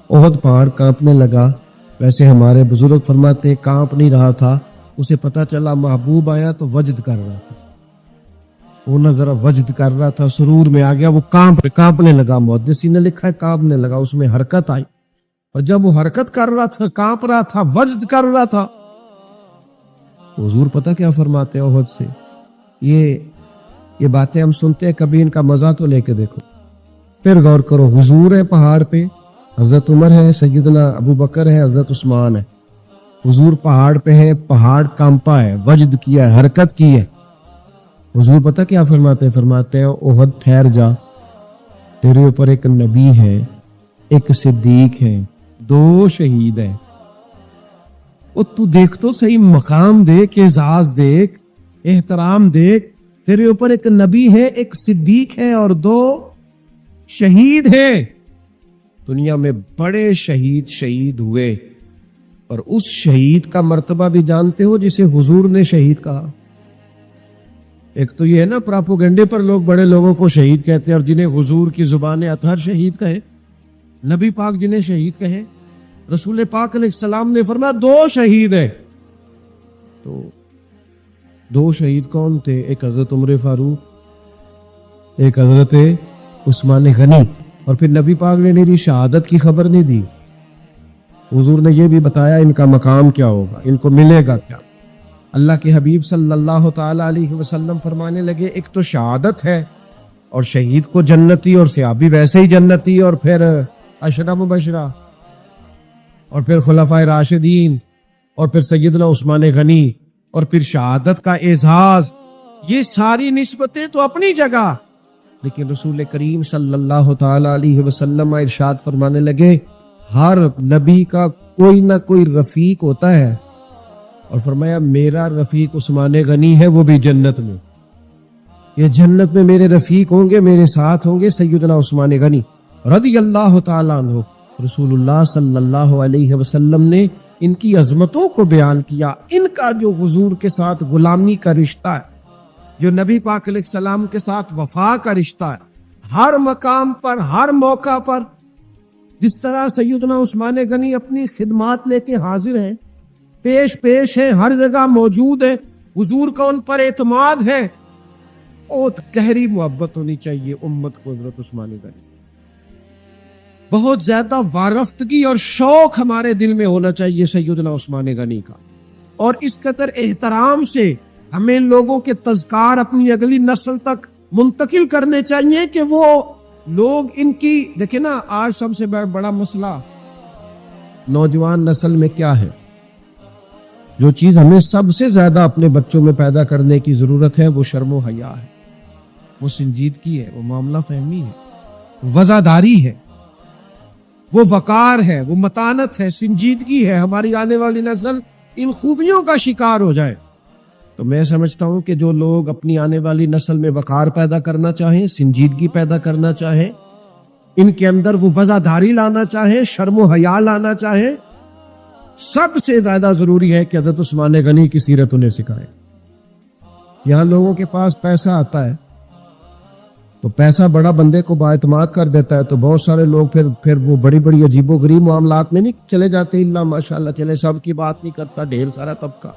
احد پہاڑ کانپنے لگا. ویسے ہمارے بزرگ فرماتے کانپ نہیں رہا تھا، اسے پتا چلا محبوب آیا تو وجد کر رہا تھا، وہ نہ ذرا وجد کر رہا تھا، سرور میں آ گیا، وہ کانپنے لگا. محدثین نے لکھا ہے کانپنے لگا، اس میں حرکت آئی، اور جب وہ حرکت کر رہا تھا، کانپ رہا تھا، وجد کر رہا تھا. حضور پتہ کیا فرماتے ہیں احد سے؟ یہ باتیں ہم سنتے ہیں, کبھی ان کا مزہ تو لے کے دیکھو. پھر غور کرو, حضور ہے پہاڑ پہ, حضرت عمر ہے, سیدنا ابو بکر ہے, حضرت عثمان ہے. حضور پہاڑ پہ ہے, پہاڑ کانپا ہے, وجد کیا ہے, حرکت کی ہے. حضور پتہ کیا فرماتے ہیں؟ فرماتے ہیں احد ٹھہر جا, تیرے اوپر ایک نبی ہے, ایک صدیق ہے, 2 شہید ہیں. وہ تو دیکھ تو صحیح, مقام دیکھ, اعزاز دیکھ, احترام دیکھ. تیرے اوپر ایک نبی ہے, ایک صدیق ہے اور 2 شہید ہیں. دنیا میں بڑے شہید ہوئے, اور اس شہید کا مرتبہ بھی جانتے ہو جسے حضور نے شہید کہا. ایک تو یہ ہے نا, پراپوگنڈے پر لوگ بڑے لوگوں کو شہید کہتے ہیں, اور جنہیں حضور کی زبان اطہر شہید کہے, نبی پاک جنہیں شہید کہے. رسول پاک علیہ السلام نے فرمایا 2 شہید ہیں. تو 2 شہید کون تھے؟ ایک حضرت عمر فاروق, ایک حضرت عثمان غنی. اور پھر نبی پاک نے میری شہادت کی خبر نہیں دی, حضور نے یہ بھی بتایا ان کا مقام کیا ہوگا, ان کو ملے گا کیا. اللہ کے حبیب صلی اللہ تعالی علیہ وسلم فرمانے لگے, ایک تو شہادت ہے, اور شہید کو جنتی, اور صحابی ویسے ہی جنتی, اور پھر عشرہ مبشرہ, اور پھر خلفائے راشدین, اور پھر سیدنا عثمان غنی, اور پھر شہادت کا اعزاز. یہ ساری نسبتیں تو اپنی جگہ, لیکن رسول کریم صلی اللہ تعالی علیہ وسلم ارشاد فرمانے لگے, ہر نبی کا کوئی نہ کوئی رفیق ہوتا ہے, اور فرمایا میرا رفیق عثمان غنی ہے, وہ بھی جنت میں. یہ جنت میں میرے رفیق ہوں گے, میرے ساتھ ہوں گے سیدنا عثمان غنی رضی اللہ تعالیٰ عنہ. رسول اللہ صلی اللہ علیہ وسلم نے ان کی عظمتوں کو بیان کیا. ان کا جو حضور کے ساتھ غلامی کا رشتہ ہے, جو نبی پاک علیہ السلام کے ساتھ وفا کا رشتہ ہے, ہر مقام پر, ہر موقع پر, جس طرح سیدنا عثمان غنی اپنی خدمات لے کے حاضر ہیں, پیش ہیں, ہر جگہ موجود ہیں, حضور کا ان پر اعتماد ہے. بہت گہری محبت ہونی چاہیے امت کو حضرت عثمان غنی. بہت زیادہ وارفتگی اور شوق ہمارے دل میں ہونا چاہیے سیدنا عثمان غنی کا, اور اس قدر احترام سے ہمیں لوگوں کے تذکار اپنی اگلی نسل تک منتقل کرنے چاہیے, کہ وہ لوگ ان کی دیکھیں نا. آج سب سے بڑا مسئلہ نوجوان نسل میں کیا ہے؟ جو چیز ہمیں سب سے زیادہ اپنے بچوں میں پیدا کرنے کی ضرورت ہے, وہ شرم و حیا ہے, وہ سنجیدگی ہے, وہ معاملہ فہمی ہے, وزاداری ہے, وہ وقار ہے, وہ متانت ہے, سنجیدگی ہے. ہماری آنے والی نسل ان خوبیوں کا شکار ہو جائے. تو میں سمجھتا ہوں کہ جو لوگ اپنی آنے والی نسل میں وقار پیدا کرنا چاہیں, سنجیدگی پیدا کرنا چاہیں, ان کے اندر وہ وزاداری لانا چاہیں, شرم و حیا لانا چاہیں, سب سے زیادہ ضروری ہے کہ حضرت عثمان غنی کی سیرت انہیں سکھائے. یہاں لوگوں کے پاس پیسہ آتا ہے, تو پیسہ بڑا بندے کو بااعتماد کر دیتا ہے, تو بہت سارے لوگ پھر وہ بڑی عجیب و غریب معاملات میں نہیں چلے جاتے. اللہ ماشاءاللہ, چلے سب کی بات نہیں کرتا, ڈھیر سارا طبقہ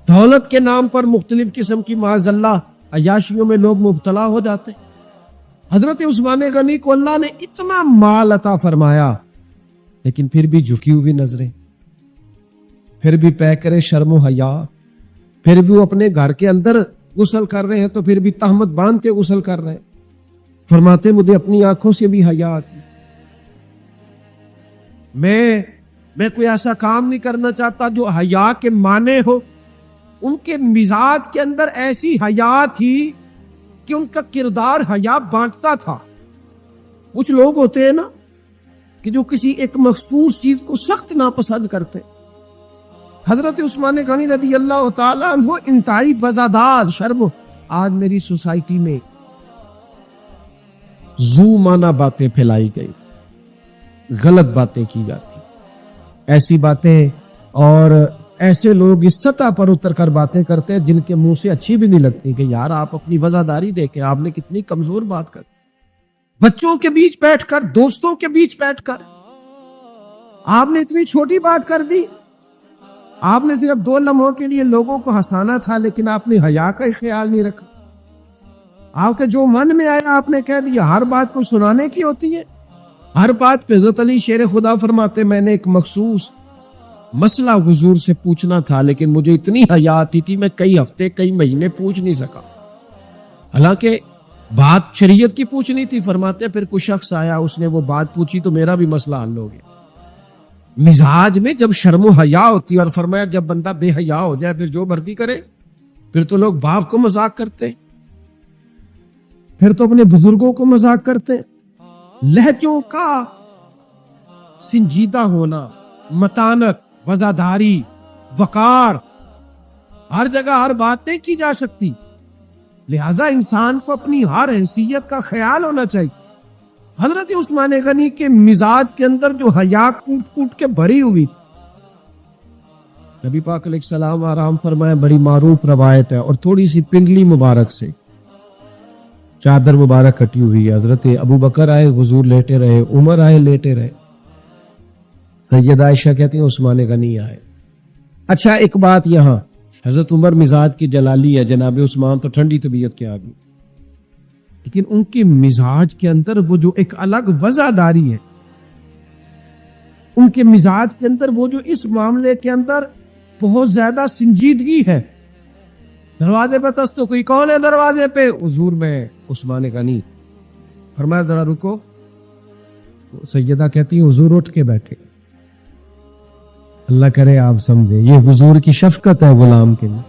دولت کے نام پر مختلف قسم کی معاذ اللہ عیاشیوں میں لوگ مبتلا ہو جاتے. حضرت عثمان غنی کو اللہ نے اتنا مال عطا فرمایا, لیکن پھر بھی جھکی ہوئی نظریں, پھر بھی پیکرے شرم و حیا, پھر بھی وہ اپنے گھر کے اندر غسل کر رہے ہیں تو پھر بھی تہمت باندھ کے غسل کر رہے ہیں. فرماتے مجھے اپنی آنکھوں سے بھی حیا آتی, میں کوئی ایسا کام نہیں کرنا چاہتا جو حیا کے معنی ہو. ان کے مزاج کے اندر ایسی حیا تھی کہ ان کا کردار حیا بانٹتا تھا. کچھ لوگ ہوتے ہیں نا کہ جو کسی ایک مخصوص چیز کو سخت ناپسند کرتے. حضرت عثمان غنی رضی اللہ تعالیٰ عنہ انتہائی وزادار, شرم. آج میری سوسائٹی میں زو مانا باتیں پھیلائی گئی, غلط باتیں کی جاتی, ایسی باتیں, اور ایسے لوگ اس سطح پر اتر کر باتیں کرتے ہیں جن کے منہ سے اچھی بھی نہیں لگتی, کہ یار آپ اپنی وزاداری دیکھیں, آپ نے کتنی کمزور بات کر. بچوں کے بیچ بیٹھ کر, دوستوں کے بیچ بیٹھ کر آپ نے اتنی چھوٹی بات کر دی. آپ نے صرف 2 لمحوں کے لیے لوگوں کو ہنسانا تھا, لیکن آپ نے حیا کا ہی خیال نہیں رکھا. آپ کے جو من میں آیا آپ نے کہہ دیا. ہر بات کو سنانے کی ہوتی ہے, ہر بات پہ. حضرت علی شیر خدا فرماتے میں نے ایک مخصوص مسئلہ حضور سے پوچھنا تھا, لیکن مجھے اتنی حیا آتی تھی میں کئی ہفتے کئی مہینے پوچھ نہیں سکا. حالانکہ بات شریعت کی پوچھنی تھی. فرماتے پھر کوئی شخص آیا, اس نے وہ بات پوچھی تو میرا بھی مسئلہ حل ہو گیا. مزاج میں جب شرم و حیا ہوتی ہے, اور فرمایا جب بندہ بے حیا ہو جائے پھر جو مرضی کرے, پھر تو لوگ باپ کو مذاق کرتے ہیں, پھر تو اپنے بزرگوں کو مذاق کرتے ہیں. لہجوں کا سنجیدہ ہونا, متانت, وزاداری, وقار, ہر جگہ ہر بات نہیں کی جا سکتی. لہذا انسان کو اپنی ہر حیثیت کا خیال ہونا چاہیے. حضرت عثمان غنی کے مزاج کے اندر جو حیا کوٹ کوٹ کے بھری ہوئی تھی, نبی پاک علیہ السلام آرام فرمائے, بڑی معروف روایت ہے, اور تھوڑی سی پنڈلی مبارک سے چادر مبارک کٹی ہوئی ہے. حضرت ابو بکر آئے, حضور لیٹے رہے, عمر آئے, لیٹے رہے. سیدہ عائشہ کہتی ہیں عثمان غنی آئے. اچھا ایک بات یہاں, حضرت عمر مزاج کی جلالی ہے, جناب عثمان تو ٹھنڈی طبیعت کے آدمی, لیکن ان کے مزاج کے اندر وہ جو ایک الگ وزاداری ہے, ان کے مزاج کے اندر وہ جو اس معاملے کے اندر بہت زیادہ سنجیدگی ہے. دروازے پہ تس تو کوئی کون ہے دروازے پہ؟ حضور میں عثمان غنی. فرمایا ذرا رکو. سیدہ کہتی ہیں حضور اٹھ کے بیٹھے. اللہ کرے آپ سمجھیں, یہ حضور کی شفقت ہے غلام کے لیے,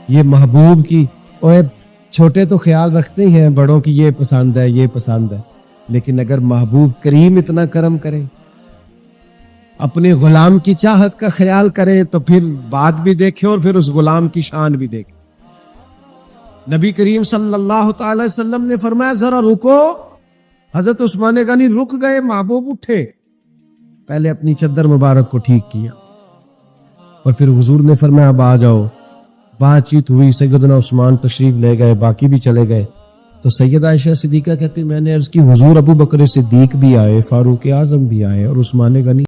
یہ محبوب کی. اور چھوٹے تو خیال رکھتے ہی ہیں بڑوں کی, یہ پسند ہے یہ پسند ہے, لیکن اگر محبوب کریم اتنا کرم کرے, اپنے غلام کی چاہت کا خیال کرے, تو پھر بات بھی دیکھے اور پھر اس غلام کی شان بھی دیکھے. نبی کریم صلی اللہ تعالی وسلم نے فرمایا ذرا رکو. حضرت عثمان غنی رک گئے, محبوب اٹھے, پہلے اپنی چادر مبارک کو ٹھیک کیا, اور پھر حضور نے فرمایا اب آ جاؤ. بات چیت ہوئی, سیدنا عثمان تشریف لے گئے, باقی بھی چلے گئے. تو سیدہ عائشہ صدیقہ کہتی میں نے عرض کی حضور ابو بکر صدیق بھی آئے, فاروق اعظم بھی آئے, اور عثمان غنی